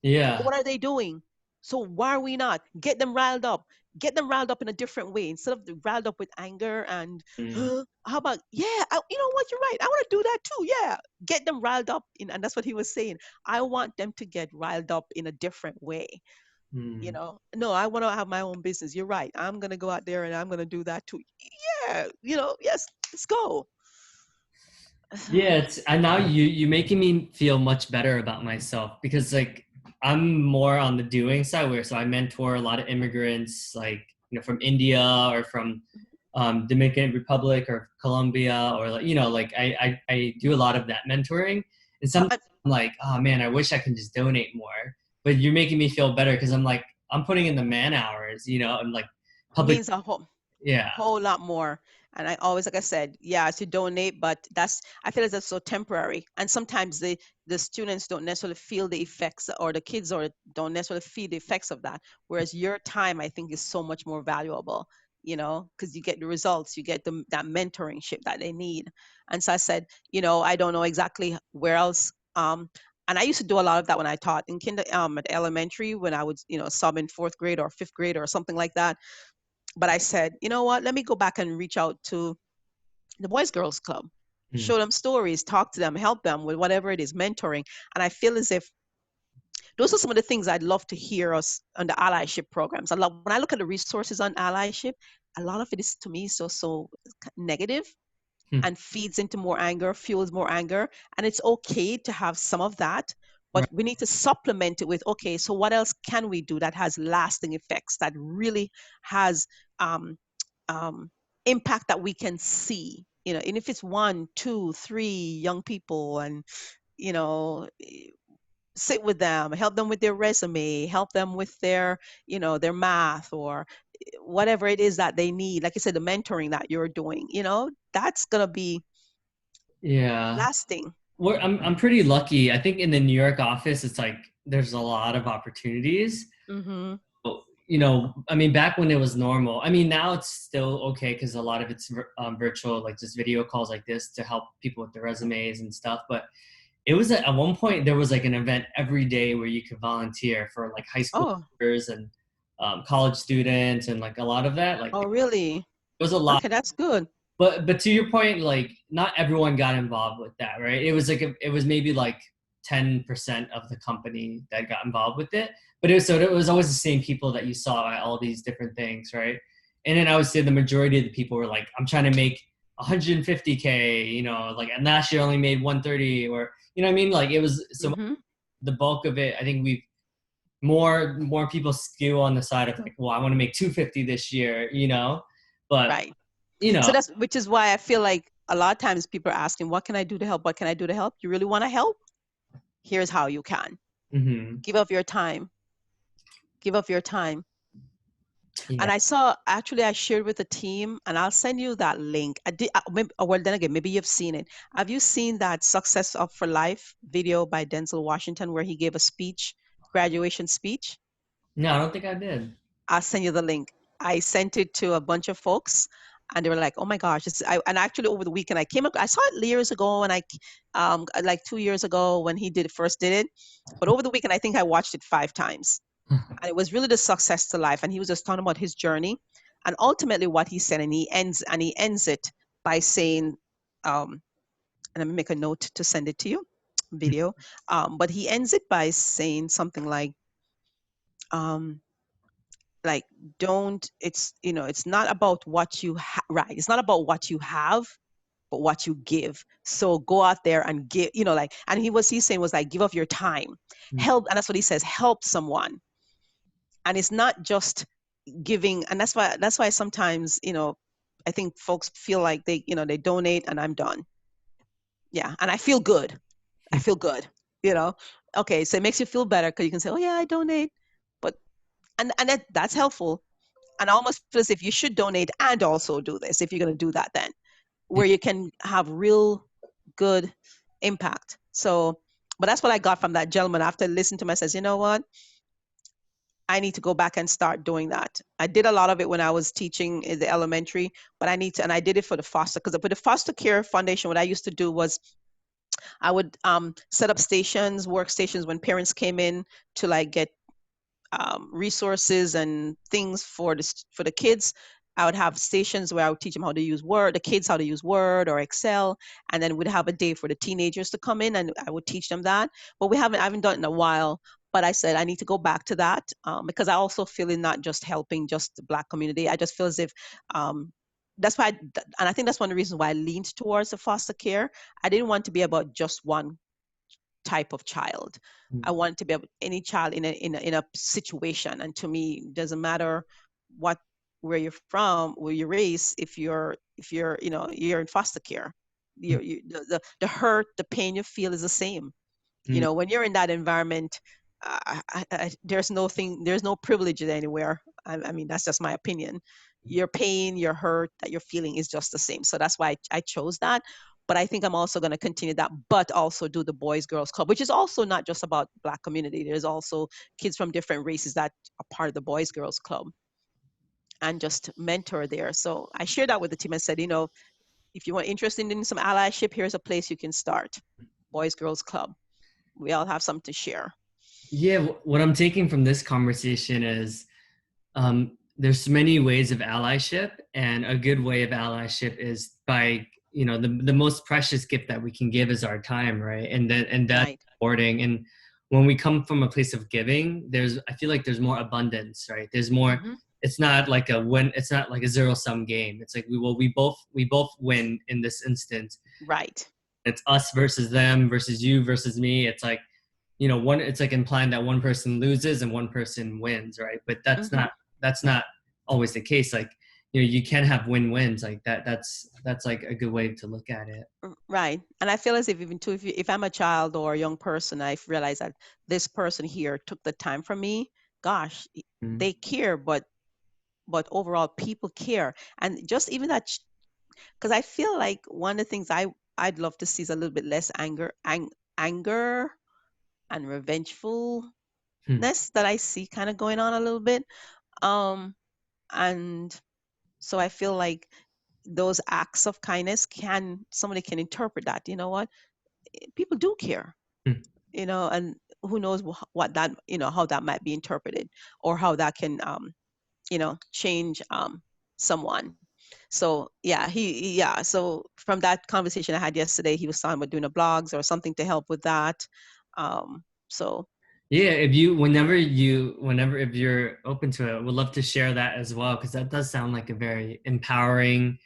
Yeah. What are they doing? So why are we not get them riled up? Get them riled up in a different way instead of riled up with anger and Mm. how about, yeah, you know what, you're right, I want to do that too, yeah. Get them riled up and that's what he was saying. I want them to get riled up in a different way. Mm. No, I want to have my own business. You're right, I'm gonna go out there and I'm gonna do that too. Yeah, yes, let's go. Yeah, it's and now you making me feel much better about myself because like I'm more on the doing side where so I mentor a lot of immigrants like from India or from Dominican Republic or Colombia or like like I do a lot of that mentoring and sometimes It I'm like oh man I wish I can just donate more but you're making me feel better because I'm like I'm putting in the man hours and like public means a whole yeah whole lot more. And I always, like I said, yeah, to donate, but I feel as that's so temporary. And sometimes the students don't necessarily feel the effects, or the kids or don't necessarily feel the effects of that. Whereas your time, I think, is so much more valuable, because you get the results, you get that mentoringship that they need. And so I said, I don't know exactly where else. And I used to do a lot of that when I taught in at elementary, when I would, sub in fourth grade or fifth grade or something like that. But I said, you know what? Let me go back and reach out to the Boys Girls Club, mm, show them stories, talk to them, help them with whatever it is, mentoring. And I feel as if those are some of the things I'd love to hear us on the allyship programs. I love when I look at the resources on allyship, a lot of it is to me so negative mm, and feeds into more anger, fuels more anger. And it's okay to have some of that, right but we need to supplement it with, okay, so what else can we do that has lasting effects, that really has um, um, impact that we can see, and if it's one, two, three young people, and you know, sit with them, help them with their resume, help them with their math or whatever it is that they need. Like you said, the mentoring that you're doing, that's gonna be yeah. lasting. I'm pretty lucky. I think in the New York office, it's like there's a lot of opportunities. Mm-hmm. I mean, back when it was normal. I mean, now it's still okay because a lot of it's virtual, like just video calls like this to help people with their resumes and stuff. But it was at one point there was like an event every day where you could volunteer for like high Oh, schoolers and college students and like a lot of that. Like oh, it really? was a lot. Okay, that's good. But to your point, like not everyone got involved with that, right? It was like it was maybe like 10% of the company that got involved with it. But it was always the same people that you saw at all these different things, right? And then I would say the majority of the people were like, I'm trying to make 150K, like and last year only made 130 or you know what I mean? Like it was so Mm-hmm. the bulk of it, I think we've more people skew on the side of like, well, I want to make 250 this year, but Right. you So know, that's which is why I feel like a lot of times people are asking, what can I do to help? What can I do to help? You really want to help? Here's how you can. mhm. Give up your time. Give up your time. Yeah. And I saw, actually, I shared with the team, and I'll send you that link. I did, well, then again, maybe you've seen it. Have you seen that Success Up for Life video by Denzel Washington where he gave a speech, graduation speech? No, I don't think I did. I'll send you the link. I sent it to a bunch of folks. and they were like, "Oh my gosh!" And actually, over the weekend, I saw it years ago, and like 2 years ago when he first did it. But over the weekend, I think I watched it 5 times, and it was really the success to life. And he was just talking about his journey, and ultimately what he said, and he ends it by saying, and I'm gonna make a note to send it to you, video. But he ends it by saying something um, like, don't. It's not about what right. It's not about what you have, but what you give. So go out there and give. And he's saying was like, give of your time, Mm, help, and that's what he says, help someone. And it's not just giving, and that's why sometimes I think folks feel like they donate and I'm done. Yeah, and I feel good. I feel good. You know. Okay, so it makes you feel better because you can say, "Oh yeah, I donate," but and that's helpful. And I almost feel as if you should donate and also do this if you're going to do that. Then yeah. where you can have real good impact. So, but that's what I got from that gentleman after listening to him. I says, you know what? I need to go back and start doing that. I did a lot of it when I was teaching in the elementary, but I need to, and I did it for the foster, because for the foster care foundation, what I used to do was I would set up stations, workstations when parents came in to like get resources and things for the kids. I would have stations where I would teach them how to use Word, the kids how to use Word or Excel, and then we'd have a day for the teenagers to come in, and I would teach them that. But I haven't done it in a while. But I said I need to go back to that, because I also feel in not just helping just the Black community. I just feel as if um, that's why, and I think that's one of the reasons why I leaned towards the foster care. I didn't want to be about just one type of child. Mm, I want to be able any child in a situation, and to me, it doesn't matter what where you're from, where your race. If you're you're in foster care, mm, the hurt, the pain you feel is the same. mm, When you're in that environment, there's no privilege anywhere. I mean, that's just my opinion. Your pain, your hurt that you're feeling is just the same. So that's why I chose that. But I think I'm also going to continue that, but also do the Boys Girls Club, which is also not just about Black community. There's also kids from different races that are part of the Boys Girls Club, and just mentor there. So I shared that with the team and said, if you want interested in some allyship, here's a place you can start. Boys Girls Club. We all have something to share. yeah, what I'm taking from this conversation is there's many ways of allyship, and a good way of allyship is by the most precious gift that we can give is our time, right? And that's Right. supporting. And when we come from a place of giving, I feel like there's more abundance, right? There's more. Hmm. It's not like a win. It's not like a zero sum game. It's like we both win in this instance. Right. It's us versus them versus you versus me. It's like one, it's like implying that one person loses and one person wins, right? But that's Hmm. not always the case. Like you can have win-wins like that. That's like a good way to look at it. Right. And I feel as if even too, if I'm a child or a young person, I realize that this person here took the time from me. Gosh, Mm, they care, but overall, people care, and just even that, because I feel like one of the things I'd love to see is a little bit less anger and revengefulness mm, that I see kind of going on a little bit. Um, and so I feel like those acts of kindness somebody can interpret that. You know what? People do care. mm. And who knows what that how that might be interpreted, or how that can change someone. So yeah, yeah, so from that conversation I had yesterday, he was talking about doing a blogs or something to help with that. So Yeah, whenever if you're open to it, would love to share that as well, because that does sound like a very empowering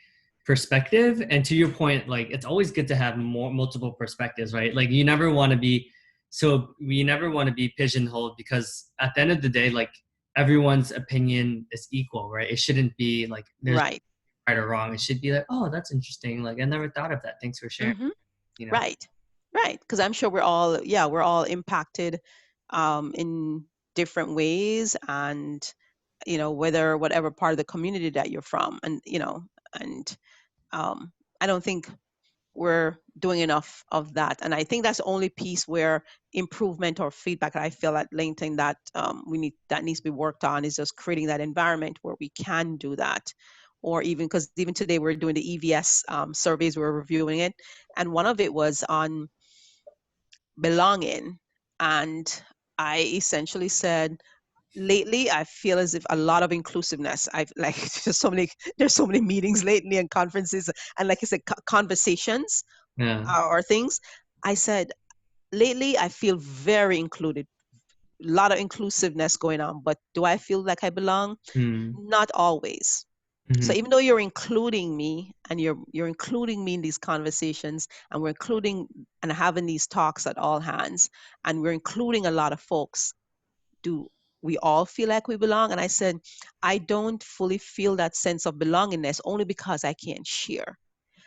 perspective. And to your point, like it's always good to have multiple perspectives, right? Like you never want to be pigeonholed, because at the end of the day, like everyone's opinion is equal, right? It shouldn't be like there's right. right or wrong. It should be like, oh, that's interesting. Like I never thought of that. Thanks for sharing. Hmm. You know. Right. Right, because I'm sure we're all impacted in different ways, and whatever part of the community that you're from, and um, I don't think we're doing enough of that. And I think that's the only piece where improvement or feedback I feel at LinkedIn that that needs to be worked on, is just creating that environment where we can do that, or even because even today we're doing the EVS surveys, we're reviewing it, and one of it was on belonging. And I essentially said, lately I feel as if a lot of inclusiveness. I've like there's so many meetings lately and conferences and like I said, conversations Yeah. or things. I said lately I feel very included, a lot of inclusiveness going on, but do I feel like I belong? Mm. Not always. So Mhm. even though you're including me and you're including me in these conversations, and we're including and having these talks at all hands, and we're including a lot of folks, do we all feel like we belong? And I said, I don't fully feel that sense of belongingness only because I can't share.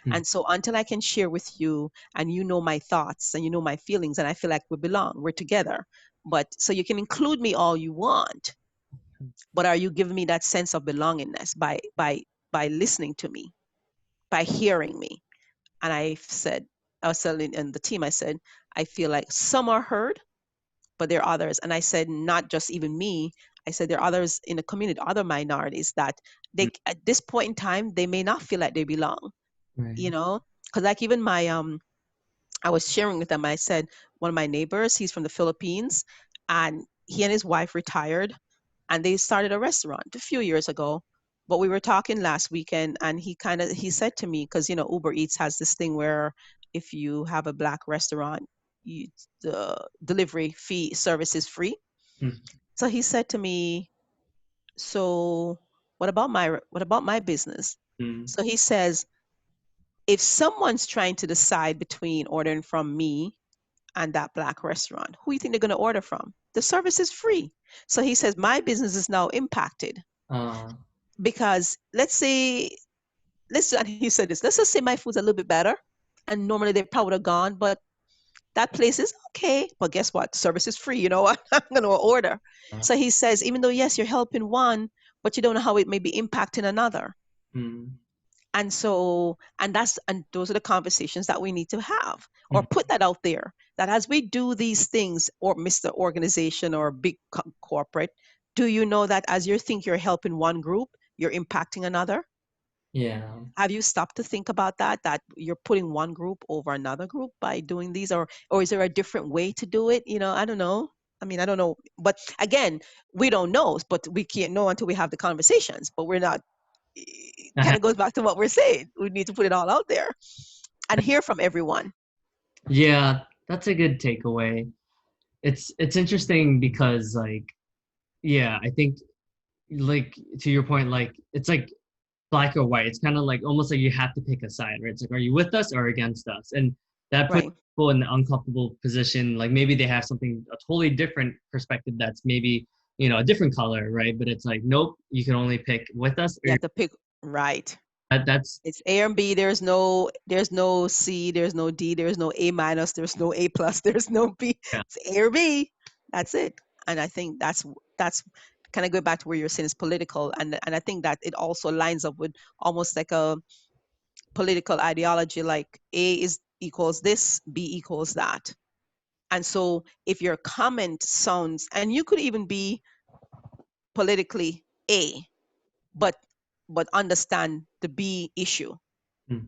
Mm. And so until I can share with you and you know my thoughts and you know my feelings, and I feel like we belong, we're together. But so you can include me all you want, but are you giving me that sense of belongingness by listening to me, by hearing me? And I said, I was telling in the team, I said, I feel like some are heard, but there are others. And I said, not just even me. I said there are others in the community, other minorities that Mm. they at this point in time they may not feel like they belong. Right. You know, because like even my I was sharing with them. I said one of my neighbors, he's from the Philippines, and he and his wife retired, and they started a restaurant a few years ago. But we were talking last weekend, and he said to me, because Uber Eats has this thing where if you have a black restaurant, the delivery fee service is free. Mm. So he said to me, "So what about my business?" Mm. So he says, "If someone's trying to decide between ordering from me and that black restaurant, who you think they're going to order from? The service is free." So he says, "My business is now impacted Uh, because and he said this, let's just say my food's a little bit better, and normally they probably would have gone, but that place is okay. But guess what? Service is free. You know what? I'm going to order." uh, So he says, even though, yes, you're helping one, but you don't know how it may be impacting another. mm. And those are the conversations that we need to have, or Mm. put that out there, that as we do these things, or Mr. Organization or big corporate, do you know that as you think you're helping one group, you're impacting another? Yeah. Have you stopped to think about that you're putting one group over another group by doing these, or is there a different way to do it? I don't know. I mean, I don't know. But again, we don't know, but we can't know until we have the conversations. But we're not, it kind of goes back to what we're saying. We need to put it all out there and hear from everyone. Yeah, that's a good takeaway. It's interesting because like yeah, I think like to your point, like it's like black or white. It's kind of like almost like you have to pick a side, right? It's like, are you with us or against us? And that puts Right. people in an uncomfortable position. Like maybe they have something, a totally different perspective that's maybe, a different color, right? But it's like, nope, you can only pick with us You or have to pick. Right. that's, It's A and B. There's no C, there's no D, there's no A minus, there's no A plus, there's no B. yeah. It's A or B. That's it. And I think that's kind of go back to where you're saying it's political, and I think that it also lines up with almost like a political ideology, like A is equals this, B equals that. And so if your comment sounds, and you could even be politically A, but understand the B issue, Mm.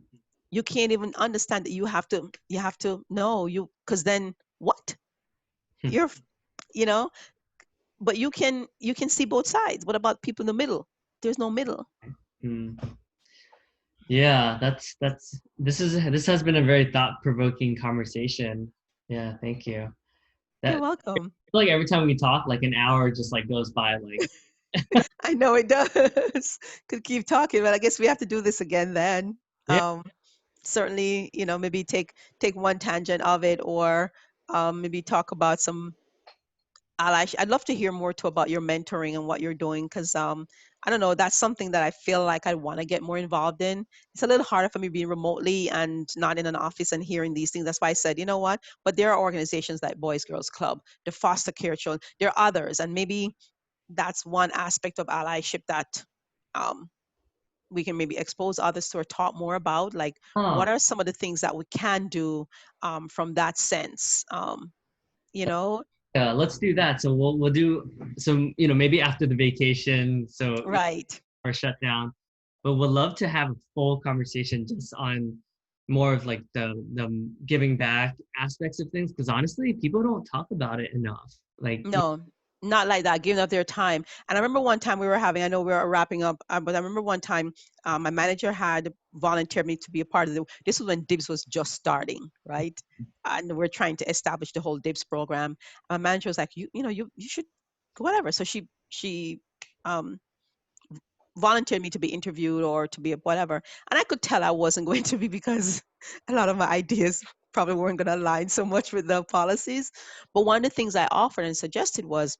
you can't even understand that you have to know you, because then what? You're you know but you can see both sides. What about people in the middle? There's no middle. Mm. Yeah, this has been a very thought-provoking conversation. Yeah, thank you. You're That I welcome. feel like every time we talk, like an hour just like goes by like I know it does. Could keep talking, but I guess we have to do this again then. yeah. um Certainly, maybe take one tangent of it, or maybe talk about some I'd love to hear more too about your mentoring and what you're doing, because I don't know, that's something that I feel like I want to get more involved in. It's a little harder for me being remotely and not in an office and hearing these things. That's why I said, you know what? But there are organizations like Boys Girls Club, the foster care children. There are others, and maybe that's one aspect of allyship that um, we can maybe expose others to or talk more about. Like, Oh, what are some of the things that we can do from that sense? You know, yeah, let's do that. So we'll do some, maybe after the vacation, so right. our shutdown. but would love to have a full conversation just on more of like the giving back aspects of things because honestly, people don't talk about it enough. Like, No, not like that, giving up their time. And I remember one time we were having, I know we were wrapping up, but I remember one time my manager had volunteered me to be a part of this was when DIBS was just starting, right? And we're trying to establish the whole DIBS program. My manager was like, you should, whatever. So she um, volunteered me to be interviewed or to be a whatever. And I could tell I wasn't going to be because a lot of my ideas probably weren't going to align so much with the policies. But one of the things I offered and suggested was,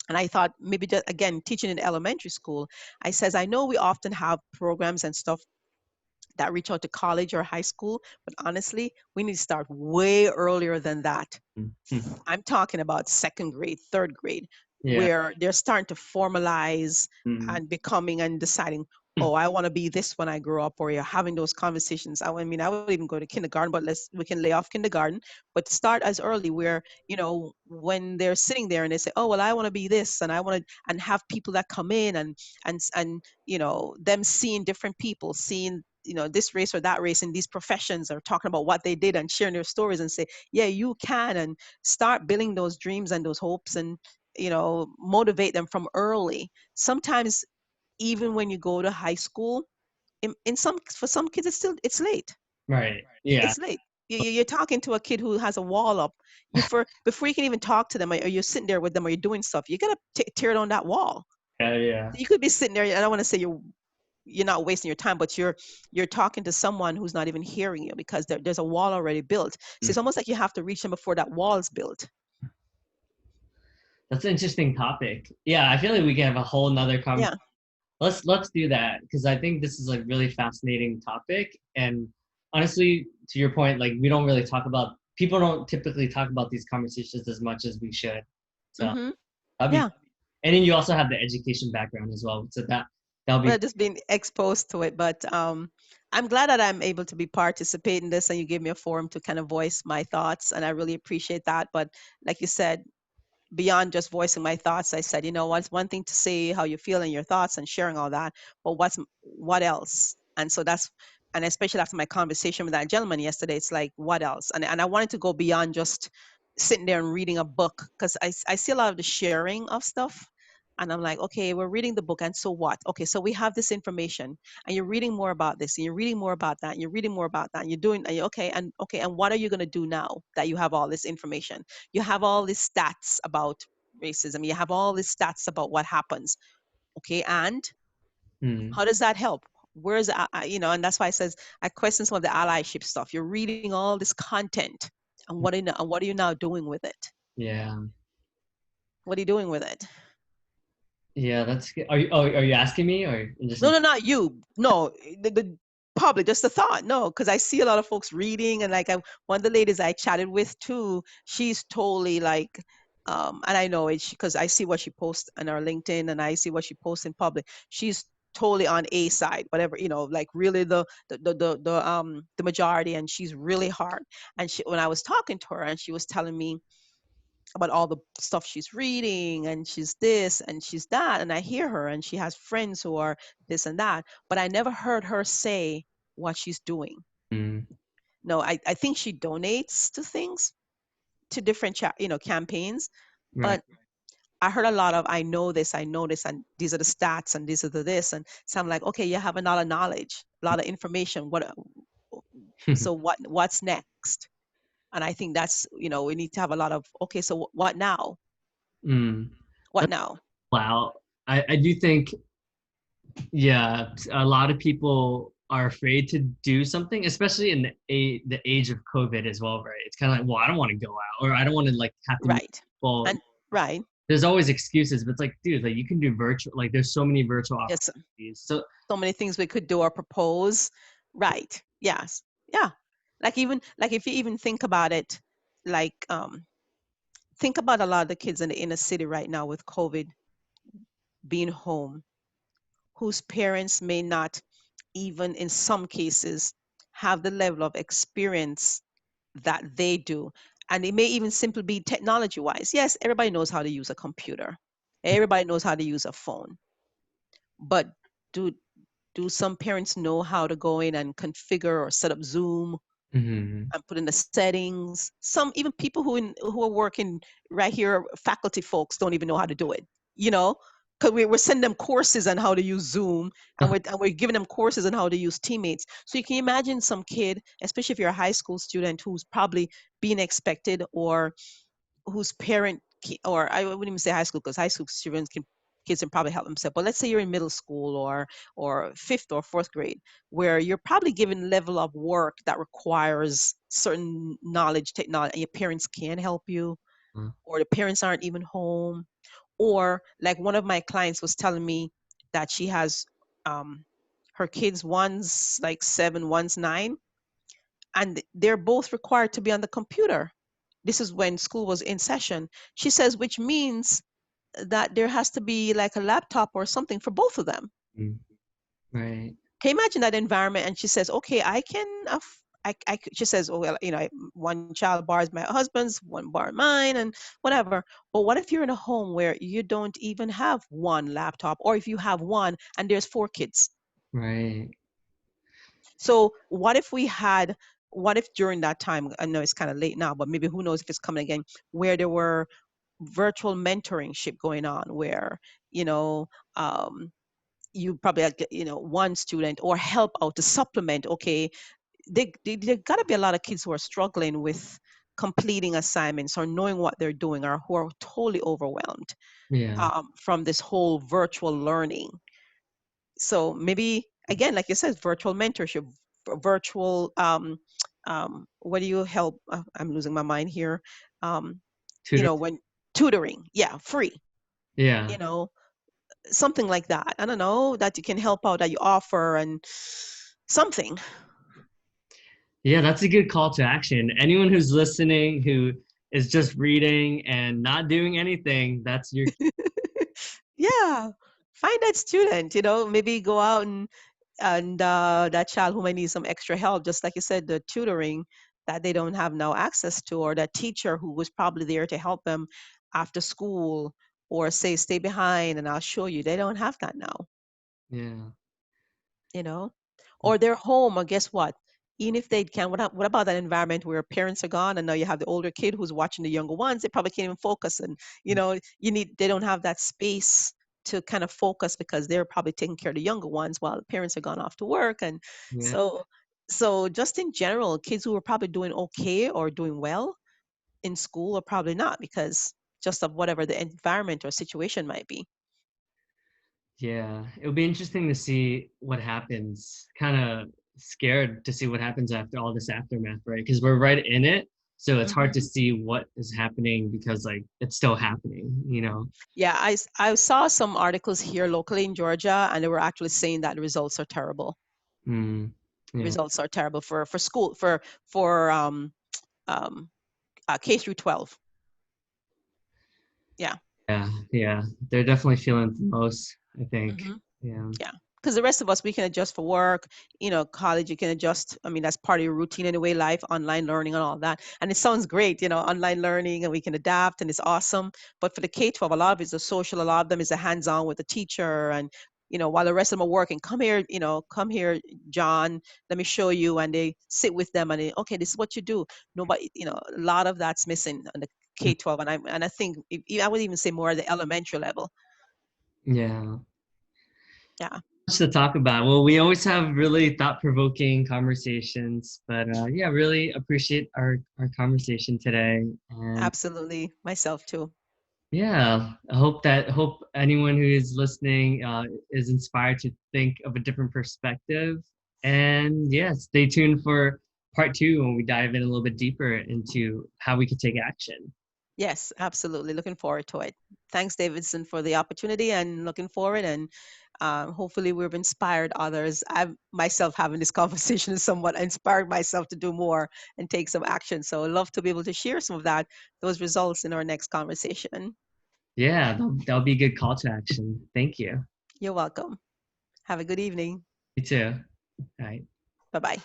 and I thought maybe just again teaching in elementary school, I says I know we often have programs and stuff that reach out to college or high school, but honestly, we need to start way earlier than that. Mhm. I'm talking about second grade, third grade, Yeah. where they're starting to formalize Mm. and becoming and deciding, oh, I want to be this when I grow up, or you're having those conversations. I mean, I would even go to kindergarten, but we can lay off kindergarten, but start as early where, when they're sitting there and they say, oh, well, I want to be this and I want to, and have people that come in and them seeing different people, seeing this race or that race in these professions are talking about what they did and sharing their stories and say, yeah, you can, and start building those dreams and those hopes and motivate them from early. Sometimes even when you go to high school, in some for some kids it's late. Right. Yeah. It's late. You're talking to a kid who has a wall up. Before you can even talk to them, or you're sitting there with them, or you're doing stuff, you gotta tear down that wall. Yeah. Yeah. You could be sitting there. I don't want to say you're not wasting your time, but you're talking to someone who's not even hearing you because there's a wall already built. So Mm. it's almost like you have to reach them before that wall's built. That's an interesting topic. Yeah, I feel like we can have a whole nother conversation. Yeah. Let's do that because I think this is a really fascinating topic. And honestly, to your point, like we don't really talk about people don't typically talk about these conversations as much as we should. So Mm-hmm. that'd be Yeah. and then you also have the education background as well. So that'll be Well, just being exposed to it, but I'm glad that I'm able to be participate in this, and you gave me a forum to kind of voice my thoughts, and I really appreciate that. But like you said, beyond just voicing my thoughts, I said, what's one thing to say how you feel and your thoughts and sharing all that, but what else? And so and especially after my conversation with that gentleman yesterday, it's like, what else? And I wanted to go beyond just sitting there and reading a book because I see a lot of the sharing of stuff. And I'm like, okay, we're reading the book, and so what? Okay, so we have this information, and you're reading more about this, and you're reading more about that, and you're reading more about that, and you're doing, and okay, and what are you going to do now that you have all this information? You have all these stats about racism, you have all these stats about what happens, okay, and hmm, how does that help? Where's and that's why I says I question some of the allyship stuff. You're reading all this content, and what are you now doing with it? yeah. What are you doing with it? Yeah, that's good. Are you asking me or just No, no, not you. No, the public, just the thought. No, because I see a lot of folks reading, and like one of the ladies I chatted with too, she's totally like, and I know it because I see what she posts on her LinkedIn, and I see what she posts in public. She's totally on a side, whatever, like really the majority, and she's really hard. And when I was talking to her, and she was telling me about all the stuff she's reading and she's this and she's that, and I hear her and she has friends who are this and that, but I never heard her say what she's doing. hmm, No, I think she donates to things, to different campaigns, right. but I heard a lot of I know this, and these are the stats, and these are the this, and so I'm like, okay, you have a lot of knowledge, a lot of information. So what's next? And I think that's, we need to have a lot of, okay, so what now? Mm. What now? Wow. I do think yeah, a lot of people are afraid to do something, especially in the age of COVID as well, right? It's kind of like, well, I don't want to go out, or I don't want to like have to meet Right. people. And right. There's always excuses, but it's like, dude, like you can do virtual. Like there's so many virtual Yes. opportunities. So So many things we could do or propose. Right. Yes. Yeah. Like if you even think about it, like think about a lot of the kids in the inner city right now with COVID being home, whose parents may not even in some cases have the level of experience that they do. And it may even simply be technology wise. Yes, everybody knows how to use a computer. Everybody knows how to use a phone. But do Do some parents know how to go in and configure or set up Zoom Hmm. and put in the settings? Some even people who are working right here, faculty folks, don't even know how to do it. You know, because we're sending them courses on how to use Zoom, and we're giving them courses on how to use Teammates. So you can imagine some kid, especially if you're a high school student, who's probably being expected, or whose or I wouldn't even say high school, because high school students can kids can probably help themselves. But let's say you're in middle school, or fifth or fourth grade, where you're probably given level of work that requires certain knowledge, technology, and your parents can help you, or the parents aren't even home. Or like one of my clients was telling me that she has um her kids, one's like 7, one's 9, and they're both required to be on the computer. This is when school was in session. She says, which means that there has to be like a laptop or something for both of them. Right. Can you imagine that environment? And she says, okay, I can, she says, oh, well, one child borrows my husband's, one borrow mine, and whatever. But what if you're in a home where you don't even have one laptop, or if you have one and there's 4 kids? Right. So what if during that time, I know it's kind of late now, but maybe who knows if it's coming again, where there were virtual mentoringship going on, where, you know, um, you probably had, one student or help out to supplement. Okay, there got to be a lot of kids who are struggling with completing assignments or knowing what they're doing, or who are totally overwhelmed Yeah. from this whole virtual learning. So maybe again, like you said, virtual mentorship, virtual what do you help? I'm losing my mind here. Um, Tutor. when tutoring, yeah, free. Yeah. You know, something like that. I don't know, that you can help out, that you offer, and something. Yeah, that's a good call to action. Anyone who's listening who is just reading and not doing anything, that's your. Yeah, find that student. Maybe go out and that child who might need some extra help, just like you said, the tutoring that they don't have now access to, or that teacher who was probably there to help them after school, or say stay behind and I'll show you. They don't have that now. Yeah. you know, or they're home, or guess what? Even if they can, what about that environment where parents are gone and now you have the older kid who's watching the younger ones? They probably can't even focus, and they don't have that space to kind of focus, because they're probably taking care of the younger ones while the parents are gone off to work. And Yeah. so, just in general, kids who are probably doing okay or doing well in school are probably not, because just of whatever the environment or situation might be. Yeah. It'll be interesting to see what happens. Kind of scared to see what happens after all this aftermath, right? Because we're right in it. So it's hard to Hmm. see what is happening because like it's still happening. Yeah, I saw some articles here locally in Georgia, and they were actually saying that the results are terrible. Mm, yeah. Results are terrible for school, for um K through 12. Yeah. Yeah. Yeah. They're definitely feeling it the most, I think. Hmm. Yeah. Yeah. Because the rest of us, we can adjust for work, college, you can adjust. I mean, that's part of your routine anyway, life, online learning and all that. And it sounds great, online learning, and we can adapt, and it's awesome. But for the K-12, a lot of it is a social, a lot of them is a hands-on with the teacher. And, while the rest of them are working, come here, John, let me show you. And they sit with them, and okay, this is what you do. Nobody, a lot of that's missing on the Mm, K-12. And I think I would even say more at the elementary level. yeah. Yeah, Much to talk about. Well, we always have really thought-provoking conversations, but yeah, really appreciate our conversation today. And absolutely. Myself too. yeah, hope anyone who is listening is inspired to think of a different perspective. And yeah, stay tuned for part two when we dive in a little bit deeper into how we could take action. Yes, absolutely. Looking forward to it. Thanks, Davidson, for the opportunity, and looking forward. And hopefully, we've inspired others. I myself having this conversation has somewhat inspired myself to do more and take some action. So I'd love to be able to share some of those results in our next conversation. Yeah, that'll be a good call to action. Thank you. You're welcome. Have a good evening. You too. All right. Bye bye.